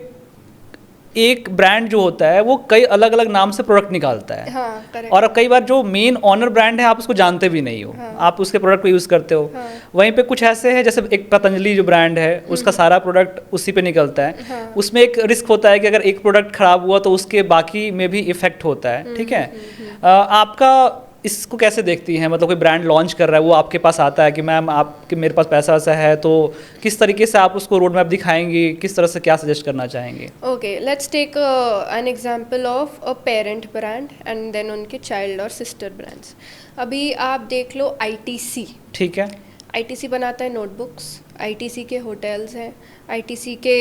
एक ब्रांड जो होता है वो कई अलग अलग नाम से प्रोडक्ट निकालता है। हाँ, करेक्ट। और कई बार जो मेन ऑनर ब्रांड है आप उसको जानते भी नहीं हो, हाँ। आप उसके प्रोडक्ट को यूज़ करते हो। हाँ। वहीं पे कुछ ऐसे हैं जैसे एक पतंजलि जो ब्रांड है उसका सारा प्रोडक्ट उसी पे निकलता है। हाँ। उसमें एक रिस्क होता है कि अगर एक प्रोडक्ट खराब हुआ तो उसके बाकी में भी इफेक्ट होता है। ठीक है, आपका इसको कैसे देखती हैं? मतलब कोई ब्रांड लॉन्च कर रहा है, वो आपके पास आता है कि मैम आपके मेरे पास पैसा वैसा है, तो किस तरीके से आप उसको रोड मैप दिखाएंगी, किस तरह से क्या सजेस्ट करना चाहेंगे? Okay, let's take an example of a parent brand and then उनके चाइल्ड और सिस्टर ब्रांड्स। अभी आप देख लो आईटीसी। ठीक है। आईटीसी बनाता है नोटबुक्स, आईटीसी के होटल्स हैं, आईटीसी के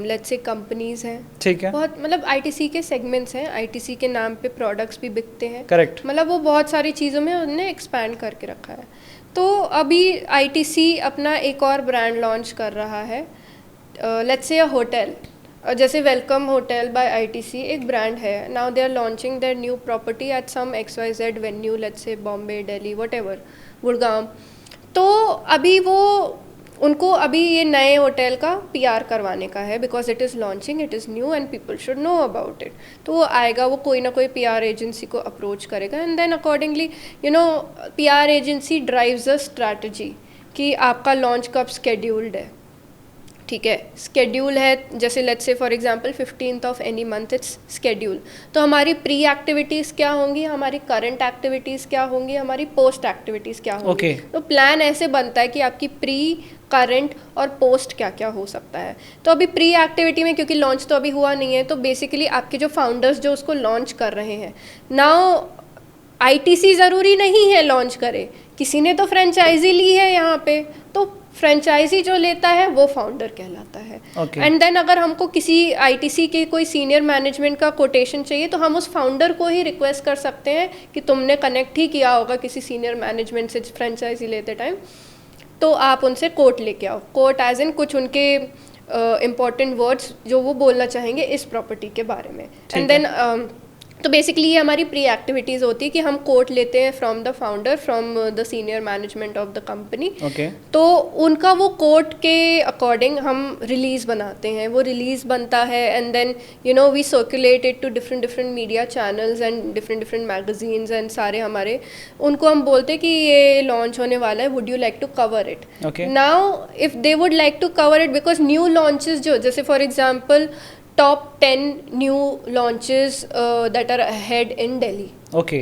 लेट्स से कंपनीज हैं। ठीक है। बहुत मतलब आईटीसी के सेगमेंट्स हैं, आईटीसी के नाम पे प्रोडक्ट्स भी बिकते हैं। करेक्ट। मतलब वो बहुत सारी चीज़ों में उन्होंने एक्सपैंड करके रखा है। तो अभी आईटीसी अपना एक और ब्रांड लॉन्च कर रहा है, लेट्स से अ होटल, जैसे वेलकम होटल बाय आईटीसी एक ब्रांड है। Now they are launching their new property at some XYZ venue, let's say Bombay, Delhi, whatever, Gurgaon. तो अभी वो उनको अभी ये नए होटल का पीआर करवाने का है, because it is launching, it is new and people should know about it. तो वो आएगा, वो कोई ना कोई पीआर एजेंसी को अप्रोच करेगा and then accordingly PR agency drives a strategy कि आपका लॉन्च कब स्केड्यूल्ड है। ठीक है, स्केड्यूल है, जैसे let's say for example 15th of any month it's schedule. तो हमारी प्री एक्टिविटीज़ क्या होंगी, हमारी करंट एक्टिविटीज़ क्या होंगी, हमारी पोस्ट एक्टिविटीज़ क्या होंगी। Okay. तो प्लान ऐसे बनता है कि आपकी प्री, करंट और पोस्ट क्या क्या हो सकता है। तो अभी प्री एक्टिविटी में, क्योंकि लॉन्च तो अभी हुआ नहीं है, तो बेसिकली आपके जो फाउंडर्स जो उसको लॉन्च कर रहे हैं, नाउ आईटीसी ज़रूरी नहीं है लॉन्च करे, किसी ने तो फ्रेंचाइजी ली है यहाँ पे, तो फ्रेंचाइजी जो लेता है वो फाउंडर कहलाता है। एंड देन अगर हमको किसी आईटीसी के कोई सीनियर मैनेजमेंट का कोटेशन चाहिए तो हम उस फाउंडर को ही रिक्वेस्ट कर सकते हैं कि तुमने कनेक्ट ही किया होगा किसी सीनियर मैनेजमेंट से फ्रेंचाइजी लेते टाइम, तो आप उनसे कोट लेके आओ। कोट एज इन कुछ उनके इम्पॉर्टेंट वर्ड्स जो वो बोलना चाहेंगे इस प्रॉपर्टी के बारे में। एंड देन तो बेसिकली ये हमारी प्री एक्टिविटीज़ होती है कि हम कोट लेते हैं from the founder, from the senior management of the company. तो उनका वो कोट के अकॉर्डिंग हम रिलीज़ बनाते हैं, वो रिलीज़ बनता है and then we circulate it to different media channels and different magazines and सारे हमारे, उनको हम बोलते हैं कि ये लॉन्च होने वाला है, would you like to cover it. Now if they would like to cover it, because new launches जो, जैसे for example top 10 new launches that are ahead in Delhi,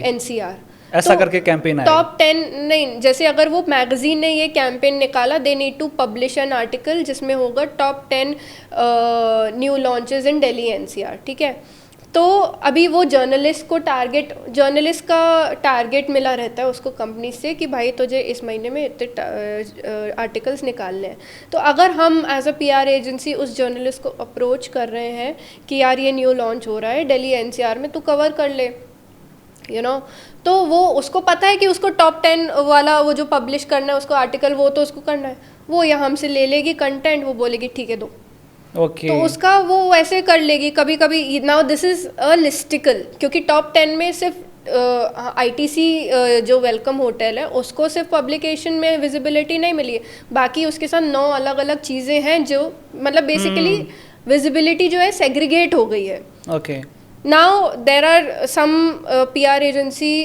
NCR, ऐसा तो करके कैंपेन आया। टॉप 10 नहीं, जैसे अगर वो मैगजीन ने ये कैंपेन निकाला, they need to publish an article जिसमें होगा top 10 new launches in Delhi NCR। ठीक है, तो अभी वो जर्नलिस्ट का टारगेट मिला रहता है उसको कंपनी से कि भाई तुझे इस महीने में इतने आर्टिकल्स निकालने हैं। तो अगर हम एज अ पीआर एजेंसी उस जर्नलिस्ट को अप्रोच कर रहे हैं कि यार ये न्यू लॉन्च हो रहा है दिल्ली NCR में, तू कवर कर ले, तो वो उसको पता है कि उसको टॉप 10 वाला वो जो पब्लिश करना है उसको आर्टिकल, वो तो उसको करना है, वो यहाँ हमसे ले लेगी कंटेंट, वो बोलेगी ठीक है दो। तो उसका वो वैसे कर लेगी। कभी कभी now this is a listicle, क्योंकि टॉप 10 में सिर्फ आईटीसी जो वेलकम होटल है उसको सिर्फ पब्लिकेशन में विजिबिलिटी नहीं मिली है, बाकी उसके साथ 9 अलग अलग चीज़ें हैं जो मतलब बेसिकली विजिबिलिटी जो है सेग्रीगेट हो गई है। Now there are some PR agency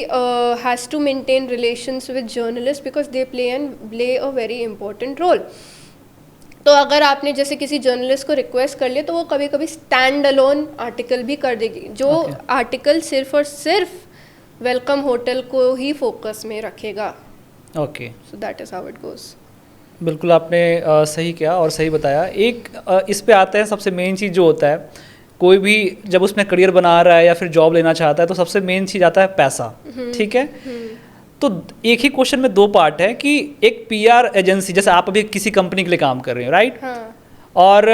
has to maintain relations with journalist because they play a very important role. तो अगर आपने जैसे किसी जर्नलिस्ट को रिक्वेस्ट कर लिया तो वो कभी कभी स्टैंड अलोन आर्टिकल भी कर देगी, जो आर्टिकल सिर्फ और सिर्फ वेलकम होटल को ही फोकस में रखेगा। So that is how it goes. बिल्कुल आपने सही किया और सही बताया। एक इस पे आता है सबसे मेन चीज़ जो होता है, कोई भी जब उसमें करियर बना रहा है या फिर जॉब लेना चाहता है तो सबसे मेन चीज़ आता है पैसा। ठीक है, तो एक ही क्वेश्चन में 2 पार्ट है कि एक PR एजेंसी, जैसे आप अभी किसी कंपनी के लिए काम कर रहे हो, राइट? और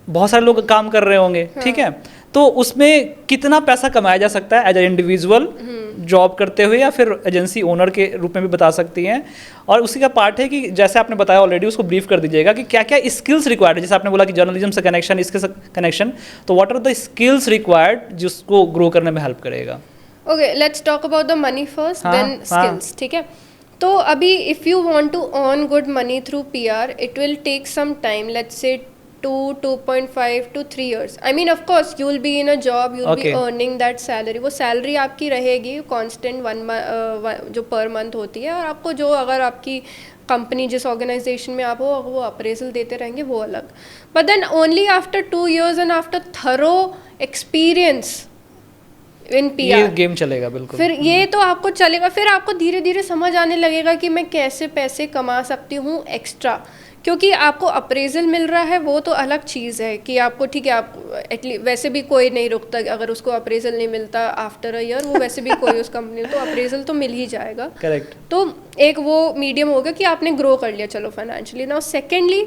बहुत सारे लोग काम कर रहे होंगे। ठीक है, तो उसमें कितना पैसा कमाया जा सकता है एज ए इंडिविजुअल जॉब करते हुए, या फिर एजेंसी ओनर के रूप में भी बता सकती हैं। और उसी का पार्ट है कि जैसे आपने बताया ऑलरेडी, उसको ब्रीफ कर दीजिएगा कि क्या क्या स्किल्स रिक्वायर्ड है। जैसे आपने बोला कि जर्नलिज्म से कनेक्शन, इसके से कनेक्शन, तो what are the skills required जिसको ग्रो करने में हेल्प करेगा। Okay, let's talk about the money first, then skills. ठीक है, तो अभी if you want to earn good money through PR, it will take some time, let's say 2.5 to 3 years. I mean, of course, you will be in a job, you will be Okay. earning that salary. वो सैलरी आपकी रहेगी कांस्टेंट जो पर मंथ होती है, और आपको जो अगर आपकी कंपनी जिस ऑर्गेनाइजेशन में आप हो वो अप्रेजल देते रहेंगे वो अलग. But then only after 2 years and after thorough experience in ये पीआर गेम चलेगा बिल्कुल. फिर ये तो आपको चलेगा. फिर आपको धीरे धीरे समझ आने लगेगा कि मैं कैसे पैसे कमा सकती हूँ एक्स्ट्रा, क्योंकि आपको अप्रेजल मिल रहा है वो तो अलग चीज़ है कि आपको ठीक है, आप एटलीस्ट वैसे भी कोई नहीं रुकता अगर उसको अप्रेजल नहीं मिलता आफ्टर अ ईयर, वो वैसे भी कोई उस कंपनी में तो अप्रेजल तो मिल ही जाएगा. करेक्ट. तो एक वो मीडियम होगा कि आपने ग्रो कर लिया चलो financially. Now secondly,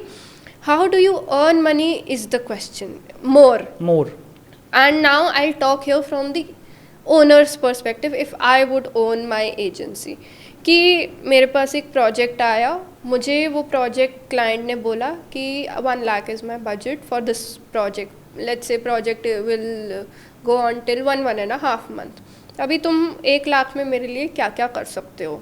how do you earn money is the question more. And now I talk here from the owners perspective. If I would own my agency, कि मेरे पास एक प्रोजेक्ट आया, मुझे वो प्रोजेक्ट क्लाइंट ने बोला कि 1 lakh is my budget for this project. Let's say project will go on till 1.5 month. अभी तुम 1 लाख में मेरे लिए क्या क्या कर सकते हो.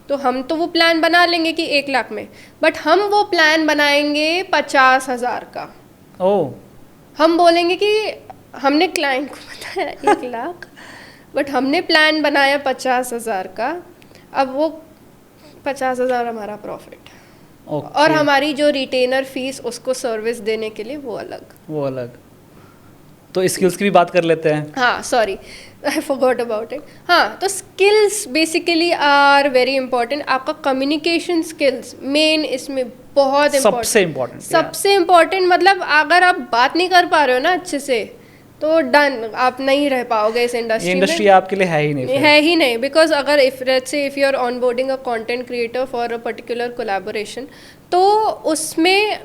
तो हम तो वो प्लान बना लेंगे कि 1 लाख में, बट हम वो प्लान बनाएंगे 50,000 का. ओह. हम बोलेंगे कि हमने क्लाइंट को बताया 1 लाख, बट हमने प्लान बनाया 50,000 का. अब वो 50,000 हमारा प्रॉफिट, Okay. और हमारी जो रिटेनर फीस उसको सर्विस देने के लिए वो अलग. तो स्किल्स की भी बात कर लेते हैं. हाँ, sorry, I forgot about it. हाँ, तो skills basically are very important. आपका कम्युनिकेशन स्किल्स मेन इसमें बहुत सबसे इम्पोर्टेंट. मतलब अगर आप बात नहीं कर पा रहे हो ना अच्छे से, तो डन, आप नहीं रह पाओगे इस इंडस्ट्री में. आपके लिए है ही नहीं. बिकॉज अगर if you are onboarding a content creator for a particular collaboration, तो उसमें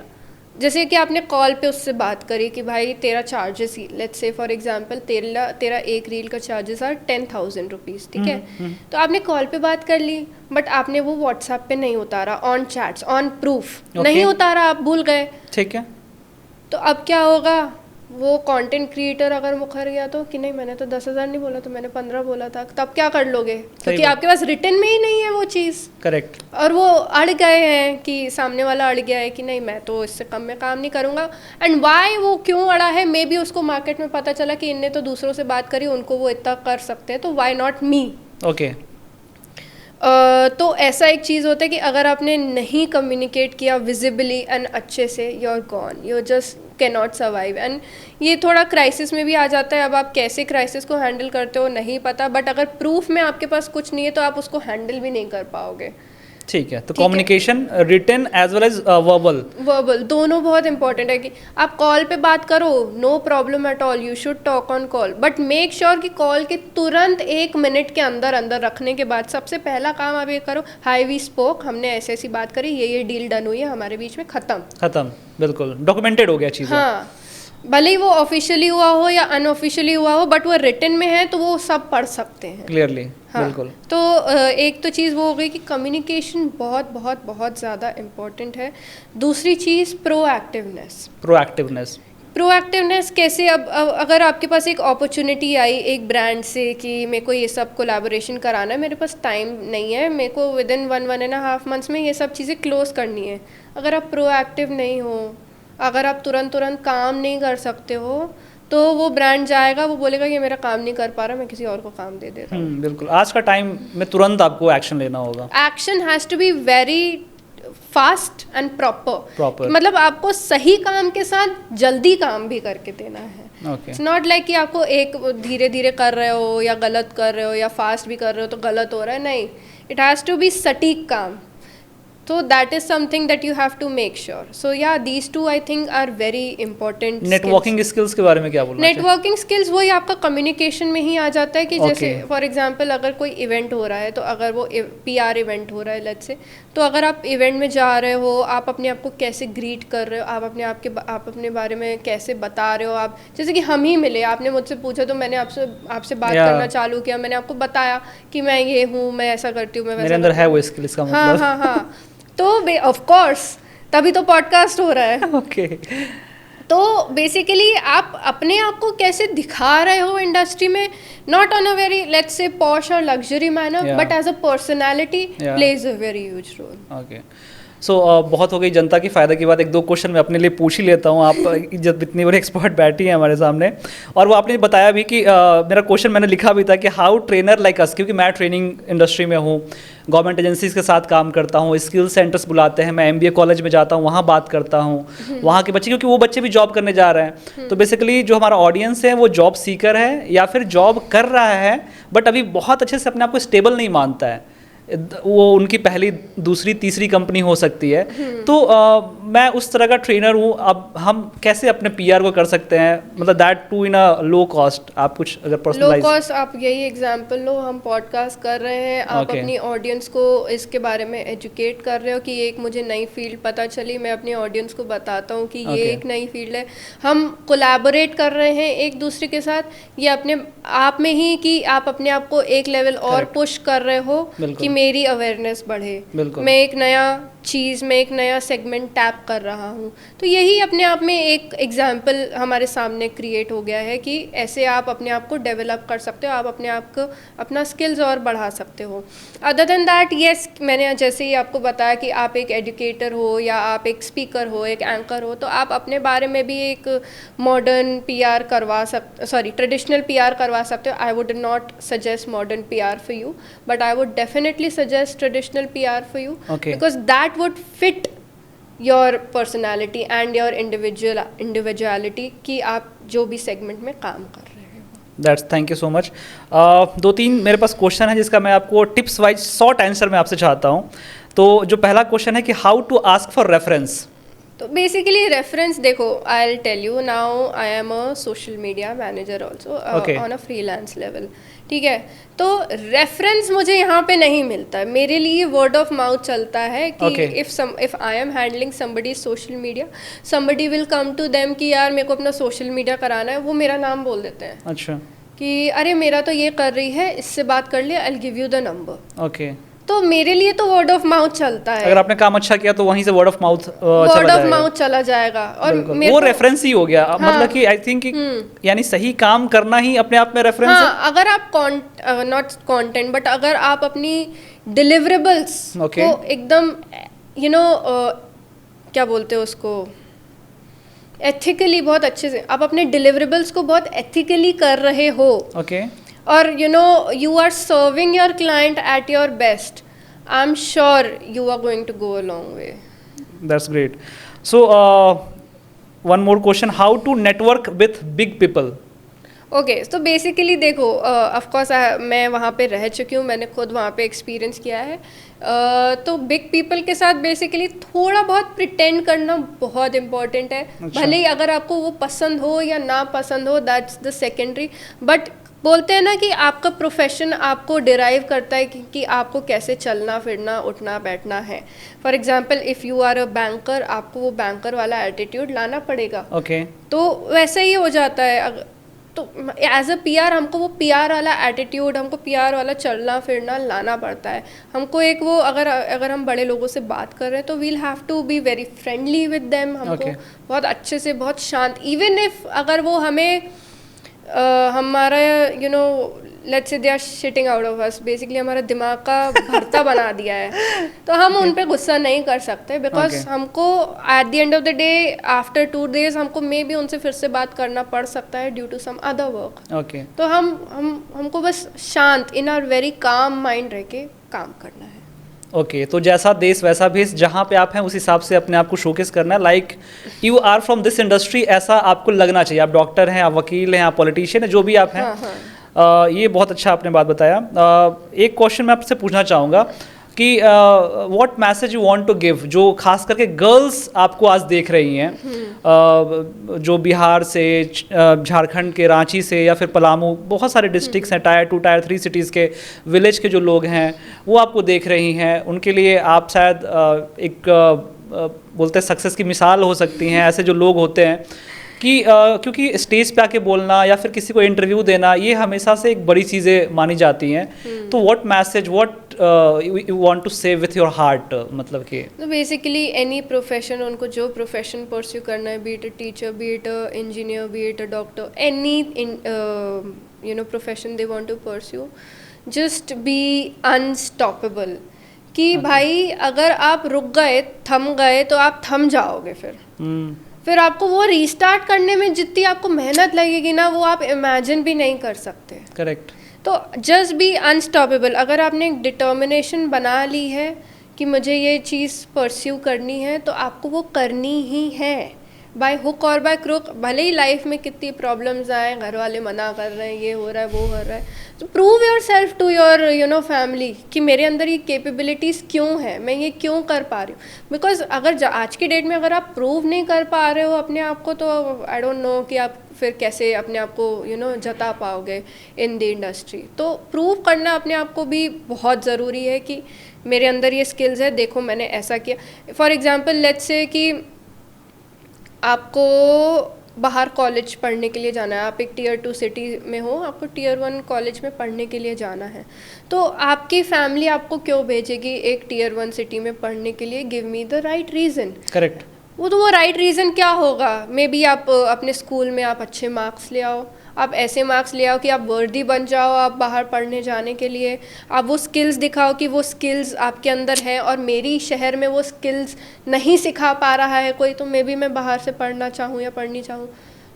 जैसे कि आपने कॉल पे उससे बात करी कि भाई तेरा charges he, let's say for example तेरा एक रील का चार्जेस आर 10,000 रुपीज़, ठीक है. तो आपने कॉल पे बात कर ली, बट आपने वो व्हाट्सएप पे नहीं उतारा, ऑन चैट्स, ऑन प्रूफ नहीं उतारा, आप भूल गए. ठीक है. तो अब क्या होगा, वो कंटेंट क्रिएटर अगर मुखर गया तो कि नहीं मैंने तो 10,000 नहीं बोला, तो मैंने 15 बोला था, तब क्या कर लोगे, क्योंकि आपके पास रिटन में ही नहीं है वो चीज़. करेक्ट. और वो अड़ गए हैं कि सामने वाला अड़ गया है कि नहीं मैं तो इससे कम में काम नहीं करूँगा. एंड वाई वो क्यों अड़ा है, मे बी उसको मार्केट में पता चला कि इनने तो दूसरों से बात करी, उनको वो इतना कर सकते हैं, तो वाई नॉट मी. ओके. तो ऐसा एक चीज़ होता है कि अगर आपने नहीं कम्युनिकेट किया विजिबली एंड अच्छे से, you are gone, you just can not survive. And ये थोड़ा क्राइसिस में भी आ जाता है. अब आप कैसे क्राइसिस को हैंडल करते हो नहीं पता, बट अगर प्रूफ में आपके पास कुछ नहीं है तो आप उसको हैंडल भी नहीं कर पाओगे. ठीक है. तो communication written as well as verbal दोनों बहुत इंपॉर्टेंट है. कि आप कॉल पे बात करो, no problem at all, you should talk on call, but make sure कि कॉल के तुरंत 1 मिनट के अंदर रखने के बाद सबसे पहला काम आप ये करो, हाई वी स्पोक, हमने ऐसी ऐसी बात करी, ये डील डन हुई है हमारे बीच में, खत्म. बिल्कुल डॉक्यूमेंटेड हो गया चीज़. हाँ, भले ही वो ऑफिशियली हुआ हो या अनऑफिशियली हुआ हो, बट वो रिटन में है तो वो सब पढ़ सकते हैं क्लियरली. हाँ. बिल्कुल. तो एक तो चीज़ वो हो गई कि कम्युनिकेशन बहुत बहुत बहुत ज़्यादा इम्पोर्टेंट है. दूसरी चीज़ प्रोएक्टिवनेस कैसे. अब अगर आपके पास एक अपॉर्चुनिटी आई एक ब्रांड से कि मेरे को ये सब कोलैबोरेशन कराना है, मेरे पास टाइम नहीं है, मेरे को विद इन 1.5 months में ये सब चीज़ें क्लोज करनी है. अगर आप प्रोएक्टिव नहीं हो, अगर आप तुरंत काम नहीं कर सकते हो, तो वो ब्रांड जाएगा, वो बोलेगा ये मेरा काम नहीं कर पा रहा, मैं किसी और को काम दे देता हूँ. बिल्कुल. आज का टाइम में तुरंत आपको एक्शन लेना होगा. Action has to be very fast and proper. मतलब आपको सही काम के साथ जल्दी काम भी करके देना है. इट्स नॉट लाइक कि आपको एक धीरे धीरे कर रहे हो या गलत कर रहे हो या फास्ट भी कर रहे हो तो गलत हो रहा है. नहीं, इट हैज़ टू बी सटीक काम. So that is something that you have to make sure. So yeah, these two I think are very important. Networking skills के बारे में क्या बोलना? नेटवर्किंग स्किल्स वही आपका कम्युनिकेशन में ही आ जाता है कि जैसे फॉर एग्जांपल अगर कोई इवेंट हो रहा है, तो अगर वो पीआर इवेंट हो रहा है लेट्स से, तो अगर आप इवेंट में जा रहे हो, आप अपने आप को कैसे ग्रीट कर रहे हो, आप अपने बारे में कैसे बता रहे हो. आप जैसे कि हम ही मिले, आपने मुझसे पूछा तो मैंने आपसे बात करना चालू किया, मैंने आपको बताया कि मैं ये हूँ, मैं ऐसा करती हूँ, मैं मेरे अंदर है वो स्किल, इसका मतलब. हाँ. तो ऑफ कोर्स तभी तो पॉडकास्ट हो रहा है. ओके. तो बेसिकली आप अपने आप को कैसे दिखा रहे हो इंडस्ट्री में, not on a very let's say posh और luxury manner, but as a personality plays a very huge role. Okay. So बहुत हो गई जनता की फ़ायदा की बात, एक दो क्वेश्चन मैं अपने लिए पूछ ही लेता हूँ, आप जब इतनी बड़ी एक्सपर्ट बैठी हैं हमारे सामने। और वो आपने बताया भी कि मेरा क्वेश्चन मैंने लिखा भी था कि हाउ ट्रेनर लाइक अस, क्योंकि मैं ट्रेनिंग इंडस्ट्री में हूँ, गवर्नमेंट एजेंसीज के साथ काम करता हूँ, स्किल सेंटर्स बुलाते हैं, मैं MBA कॉलेज में जाता हूँ, वहाँ बात करता हूँ वहाँ के बच्चे, क्योंकि वो बच्चे भी जॉब करने जा रहे हैं। तो बेसिकली जो हमारा ऑडियंस है वो जॉब सीकर है या फिर जॉब कर रहा है बट अभी बहुत अच्छे से अपने आप को स्टेबल नहीं मानता है, वो उनकी पहली दूसरी तीसरी कंपनी हो सकती है। तो मैं उस तरह का ट्रेनर हूँ। अब हम कैसे अपने PR को कर सकते हैं, मतलब that too in a low cost? आप कुछ अगर लो पर्सनलाइज। कॉस्ट, आप यही एग्जांपल लो, हम पॉडकास्ट कर रहे हैं, आप Okay. अपनी ऑडियंस को इसके बारे में एजुकेट कर रहे हो कि एक मुझे नई फील्ड पता चली, मैं अपनी ऑडियंस को बताता हूँ कि ये Okay. एक नई फील्ड है, हम कोलैबोरेट कर रहे हैं एक दूसरे के साथ, ये अपने आप में ही कि आप अपने आप को एक लेवल और Correct. पुश कर रहे हो बिल्कुल। कि मेरी अवेयरनेस बढ़े, बिल्कुल। मैं एक नया चीज़ में एक नया सेगमेंट टैप कर रहा हूँ। तो यही अपने आप में एक एग्जाम्पल हमारे सामने क्रिएट हो गया है कि ऐसे आप अपने आप को डेवलप कर सकते हो, आप अपने आप को अपना स्किल्स और बढ़ा सकते हो। अदर देन दैट, येस, मैंने जैसे ही आपको बताया कि आप एक एजुकेटर हो या आप एक स्पीकर हो, एक एंकर हो, तो आप अपने बारे में भी एक मॉडर्न PR करवा ट्रेडिशनल PR करवा सकते हो। I would not suggest modern PR for you, but I would definitely suggest traditional PR for you, Okay. Because that would fit your personality and your individuality कि आप जो भी सेगमेंट में काम कर रहे हैं। That's, thank you so much. दो तीन मेरे पास क्वेश्चन है जिसका मैं आपको टिप्स वाइज शॉर्ट आंसर मैं आपसे चाहता हूँ। तो जो पहला क्वेश्चन है कि how to ask for reference. तो बेसिकली रेफरेंस, देखो, I will tell you now, I am a social media manager also on a freelance level, ठीक है। तो रेफरेंस मुझे यहाँ पे नहीं मिलता है, मेरे लिए वर्ड ऑफ माउथ चलता है कि Okay. If I am handling somebody social media, somebody will come to them कि यार मेरे को अपना सोशल मीडिया कराना है, वो मेरा नाम बोल देते हैं अच्छा। कि अरे मेरा तो ये कर रही है, इससे बात कर ले, I will give you the number. Okay. तो मेरे लिए तो वर्ड ऑफ माउथ चलता है, अगर आपने काम अच्छा किया तो वहीं से word of mouth word of mouth चला जाएगा। और मेरे वो को- रेफरेंस ही हो गया। हाँ। मतलब कि आई थिंक यानी सही काम करना ही अपने आप में रेफरेंस है। हाँ, अगर आप नॉट कंटेंट बट अगर आप अपनी डिलीवरेबल्स Okay. को एकदम क्या बोलते हो उसको, एथिकली, बहुत अच्छे से आप अपने डिलीवरेबल्स को बहुत एथिकली कर रहे हो, ओके। और you are serving your client at your best, I'm sure you are going to go a long way. That's great. So one more question, how to network with big people? Okay, तो बेसिकली देखो, ऑफकोर्स मैं वहाँ पे रह चुकी हूँ, मैंने खुद वहाँ पे एक्सपीरियंस किया है। तो बिग पीपल के साथ बेसिकली थोड़ा बहुत प्रिटेंड करना बहुत इम्पॉर्टेंट है। अच्छा। भले ही अगर आपको वो पसंद हो या ना पसंद हो, दैट्स द सेकेंडरी, बट बोलते हैं ना कि आपका प्रोफेशन आपको डिराइव करता है कि आपको कैसे चलना फिरना उठना बैठना है। For example, if you are a banker, आपको वो बैंकर वाला एटीट्यूड लाना पड़ेगा। ओके। तो वैसे ही हो जाता है। तो एज अ PR हमको वो PR वाला एटीट्यूड, हमको PR वाला चलना फिरना लाना पड़ता है। हमको एक वो अगर हम बड़े लोगों से बात कर रहे हैं तो we'll have to be very friendly with them. हमको बहुत अच्छे से, बहुत शांत, इवन इफ अगर वो हमें हमारा let's say they are shitting out of us, basically हमारा दिमाग का भरता बना दिया है, तो हम उन पे गुस्सा नहीं कर सकते, बिकॉज हमको at the end of the day, after 2 days हमको मे भी उनसे फिर से बात करना पड़ सकता है due to some other work. Okay. तो हमको बस शांत, इन आर वेरी काम माइंड रह के काम करना है। ओके, तो जैसा देश वैसा भेष, जहाँ पे आप हैं उस हिसाब से अपने आप को शोकेस करना है। Like you are from this industry, ऐसा आपको लगना चाहिए। आप डॉक्टर हैं, आप वकील हैं, आप पॉलिटिशियन हैं, जो भी आप हैं। हाँ। ये बहुत अच्छा आपने बात बताया। एक क्वेश्चन मैं आपसे पूछना चाहूँगा कि what message you want to give, जो खास करके गर्ल्स आपको आज देख रही हैं, जो बिहार से, झारखंड के रांची से या फिर पलामू, बहुत सारे डिस्ट्रिक्ट्स हैं, Tier 2 Tier 3 सिटीज़ के, विलेज के जो लोग हैं वो आपको देख रही हैं, उनके लिए आप शायद बोलते हैं सक्सेस की मिसाल हो सकती हैं। ऐसे जो लोग होते हैं कि क्योंकि स्टेज पे आके बोलना या फिर किसी को इंटरव्यू देना, ये हमेशा से एक बड़ी चीज़ें मानी जाती हैं। तो what message, what you want to say with your heart, मतलब कि तो बेसिकली एनी प्रोफेशन, उनको जो प्रोफेशन परस्यू करना है, be it a teacher, be it a engineer, be it a doctor, any profession they want to pursue, just be unstoppable. कि भाई अगर आप रुक गए, थम गए, तो आप थम जाओगे। फिर आपको वो रीस्टार्ट करने में जितनी आपको मेहनत लगेगी ना, वो आप इमेजिन भी नहीं कर सकते। करेक्ट। तो जस्ट बी अनस्टॉपेबल। अगर आपने एक डिटर्मिनेशन बना ली है कि मुझे ये चीज़ परस्यू करनी है, तो आपको वो करनी ही है, बाय हुक और बाय क्रुक। भले ही लाइफ में कितनी प्रॉब्लम्स आए, घर वाले मना कर रहे हैं, ये हो रहा है, वो हो रहा है, तो prove yourself to your family कि मेरे अंदर ये कैपेबिलिटीज़ क्यों है, मैं ये क्यों कर पा रही हूँ। बिकॉज अगर आज की डेट में अगर आप प्रूव नहीं कर पा रहे हो अपने आप को, तो आई डोंट नो कि आप फिर कैसे अपने आप को जता पाओगे इन द इंडस्ट्री। तो प्रूव करना अपने आप को भी बहुत ज़रूरी है कि मेरे अंदर ये स्किल्स है, देखो मैंने ऐसा किया। फॉर एग्जांपल लेट्स से कि आपको बाहर कॉलेज पढ़ने के लिए जाना है, आप एक टियर 2 सिटी में हो, आपको टियर 1 कॉलेज में पढ़ने के लिए जाना है, तो आपकी फैमिली आपको क्यों भेजेगी एक टियर 1 सिटी में पढ़ने के लिए? Give me the right reason. Correct. वो राइट रीज़न क्या होगा? मे बी आप अपने स्कूल में आप अच्छे मार्क्स ले आओ, आप ऐसे मार्क्स ले आओ कि आप वर्दी बन जाओ आप बाहर पढ़ने जाने के लिए, आप वो स्किल्स दिखाओ कि वो स्किल्स आपके अंदर है और मेरी शहर में वो स्किल्स नहीं सिखा पा रहा है कोई, तो मे बी मैं बाहर से पढ़ना चाहूँ या पढ़नी चाहूँ।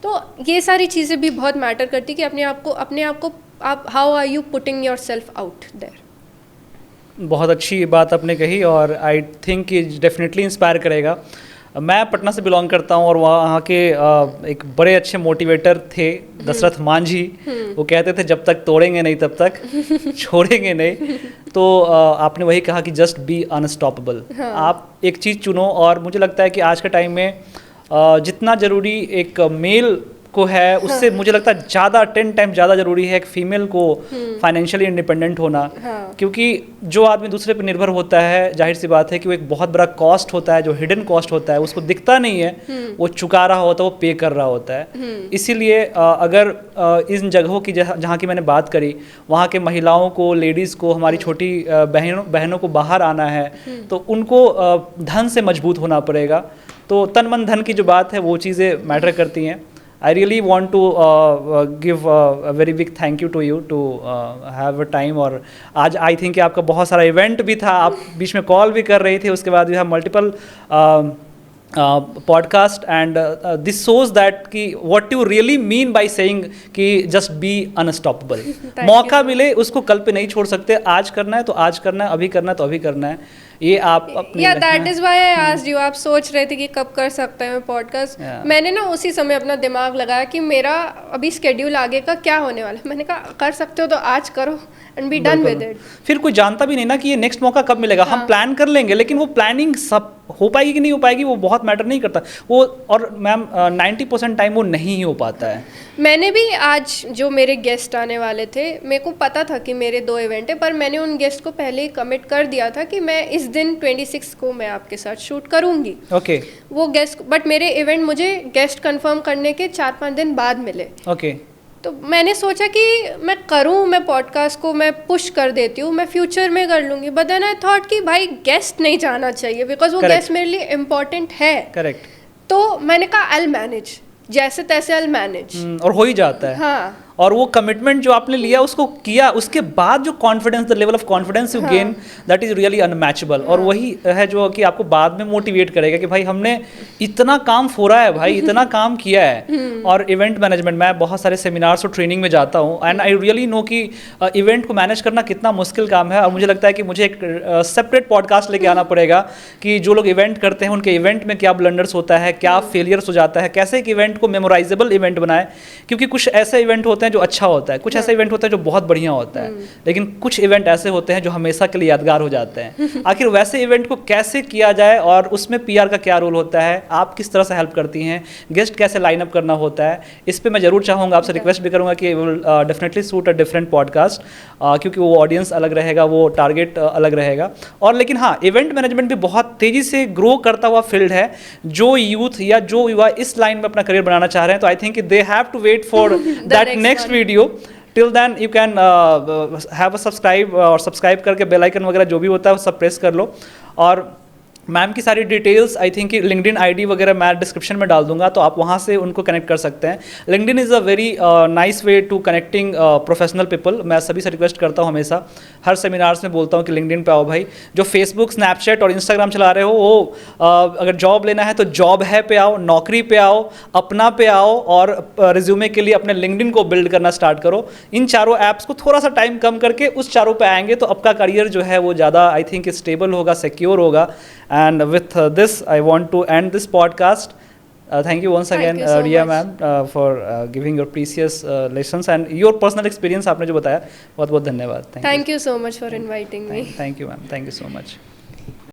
तो ये सारी चीज़ें भी बहुत मैटर करती कि अपने आप को आप how are you putting yourself out there. बहुत अच्छी बात आपने कही और आई थिंक ये डेफिनेटली इंस्पायर करेगा। मैं पटना से बिलोंग करता हूँ और वहाँ के एक बड़े अच्छे मोटिवेटर थे दशरथ मांझी। वो कहते थे जब तक तोड़ेंगे नहीं तब तक छोड़ेंगे नहीं। तो आपने वही कहा कि जस्ट बी अनस्टॉपेबल। हाँ। आप एक चीज़ चुनो और मुझे लगता है कि आज के टाइम में जितना ज़रूरी एक मेल को है उससे मुझे लगता है ज़्यादा 10 टाइम ज़्यादा ज़रूरी है एक फीमेल को फाइनेंशियली इंडिपेंडेंट होना। हाँ। क्योंकि जो आदमी दूसरे पर निर्भर होता है, जाहिर सी बात है कि वो एक बहुत बड़ा कॉस्ट होता है, जो हिडन कॉस्ट होता है, उसको दिखता नहीं है, वो चुका रहा होता है, वो पे कर रहा होता है। इसीलिए अगर इन जगहों की जहाँ की मैंने बात करी, वहाँ के महिलाओं को, लेडीज़ को, हमारी छोटी बहनों को बाहर आना है, तो उनको धन से मजबूत होना पड़ेगा। तो तन मन धन की जो बात है वो चीज़ें मैटर करती हैं। I really want to give a very big thank you to you to have a time। और आज I think कि आपका बहुत सारा इवेंट भी था, आप बीच में कॉल भी कर रहे थे, उसके बाद you have multiple podcast and this shows that कि what you really mean by saying कि जस्ट बी अनस्टॉपेबल। मौका मिले उसको कल पे नहीं छोड़ सकते, आज करना है तो आज करना है, अभी करना है तो अभी करना है। ये आप अपनी that is why I asked you. आप सोच रहे थे कि कब कर सकते हैं पॉडकास्ट। मैंने ना उसी समय अपना दिमाग लगाया कि मेरा अभी स्केड्यूल आगे का क्या होने वाला है। मैंने कहा कर सकते हो तो आज करो and be done with it. फिर कोई जानता भी नहीं ना कि ये नेक्स्ट मौका कब मिलेगा। हम प्लान कर लेंगे लेकिन वो प्लानिंग सब हो पाएगी कि नहीं हो पाएगी वो बहुत मैटर नहीं करता वो। और मैम 90% टाइम वो नहीं ही हो पाता है। मैंने भी आज जो मेरे गेस्ट आने वाले थे, मेरे को पता था कि मेरे 2 इवेंट है, पर मैंने उन गेस्ट को पहले ही कमिट कर दिया था कि मैं इस दिन 26 को मैं आपके साथ शूट करूंगी। ओके। वो गेस्ट, बट मेरे इवेंट मुझे गेस्ट कंफर्म करने के 4-5 दिन बाद मिले। ओके। तो मैंने सोचा कि मैं करूं, मैं पॉडकास्ट को मैं पुश कर देती हूँ, मैं फ्यूचर में कर लूँगी। बट देन आई थॉट कि भाई गेस्ट नहीं जाना चाहिए बिकॉज वो गेस्ट मेरे लिए इम्पोर्टेंट है। करेक्ट। तो मैंने कहा आई विल मैनेज, जैसे तैसे आई विल मैनेज। और हो ही जाता है। हाँ। और वो कमिटमेंट जो आपने लिया उसको किया, उसके बाद जो confidence, the level of confidence you gain, that is really unmatchable. और वही है जो कि आपको बाद में मोटिवेट करेगा कि भाई हमने इतना काम फोड़ा है, भाई इतना काम किया है। और इवेंट मैनेजमेंट, मैं बहुत सारे सेमिनार्स और ट्रेनिंग में जाता हूँ एंड आई रियली नो कि इवेंट को मैनेज करना कितना मुश्किल काम है। और मुझे लगता है कि मुझे एक सेपरेट पॉडकास्ट लेके आना पड़ेगा कि जो लोग इवेंट करते हैं उनके इवेंट में क्या ब्लंडर्स होता है, क्या फेलियर्स हो जाता है, कैसे एक इवेंट को मेमोराइजेबल इवेंट बनाए। क्योंकि कुछ ऐसे इवेंट होते हैं जो अच्छा होता है, कुछ ऐसा इवेंट होता है जो बहुत बढ़िया होता है, लेकिन कुछ इवेंट ऐसे होते हैं जो हमेशा के लिए यादगार हो जाते हैं। आखिर वैसे इवेंट को कैसे किया जाए और उसमें पीआर का क्या रोल होता है, आप किस तरह से हेल्प करती हैं, गेस्ट कैसे लाइन अप करना होता है, इस पे मैं जरूर चाहूँगा, आपसे रिक्वेस्ट भी करूँगा कि will definitely suit a different podcast, क्योंकि वो ऑडियंस अलग रहेगा, वो टारगेट अलग रहेगा। और लेकिन हाँ, इवेंट मैनेजमेंट भी बहुत तेज़ी से ग्रो करता हुआ फील्ड है। जो यूथ या जो युवा इस लाइन में अपना करियर बनाना चाह रहे हैं तो I think they have to wait for that next video. Till then you can have a subscribe, और सब्सक्राइब करके बेल आइकन वगैरह जो भी होता है वो सब प्रेस कर लो। और मैम की सारी details I think LinkedIn ID वगैरह मैं डिस्क्रिप्शन में डाल दूंगा, तो आप वहाँ से उनको कनेक्ट कर सकते हैं। LinkedIn is a very nice way to connecting professional people. मैं सभी से रिक्वेस्ट करता हूँ, हमेशा हर सेमिनार्स में बोलता हूँ कि लिंक्डइन पे आओ भाई। जो फेसबुक, स्नैपचैट और इंस्टाग्राम चला रहे हो, वो अगर जॉब लेना है तो जॉब है पे आओ, नौकरी पे आओ, अपना पे आओ, और रिज्यूमे के लिए अपने लिंक्डइन को बिल्ड करना स्टार्ट करो। इन चारों ऐप्स को थोड़ा सा टाइम कम करके उस चारों पे आएंगे तो आपका करियर जो है वो ज़्यादा आई थिंक स्टेबल होगा, सिक्योर होगा। And with this, I want to end this podcast. Thank you once again, Thank you so Riya much. ma'am, for giving your precious lessons and your personal experience आपने जो बताया, बहुत बहुत धन्यवाद। Thank you so much for inviting me. Thank you ma'am, thank you so much.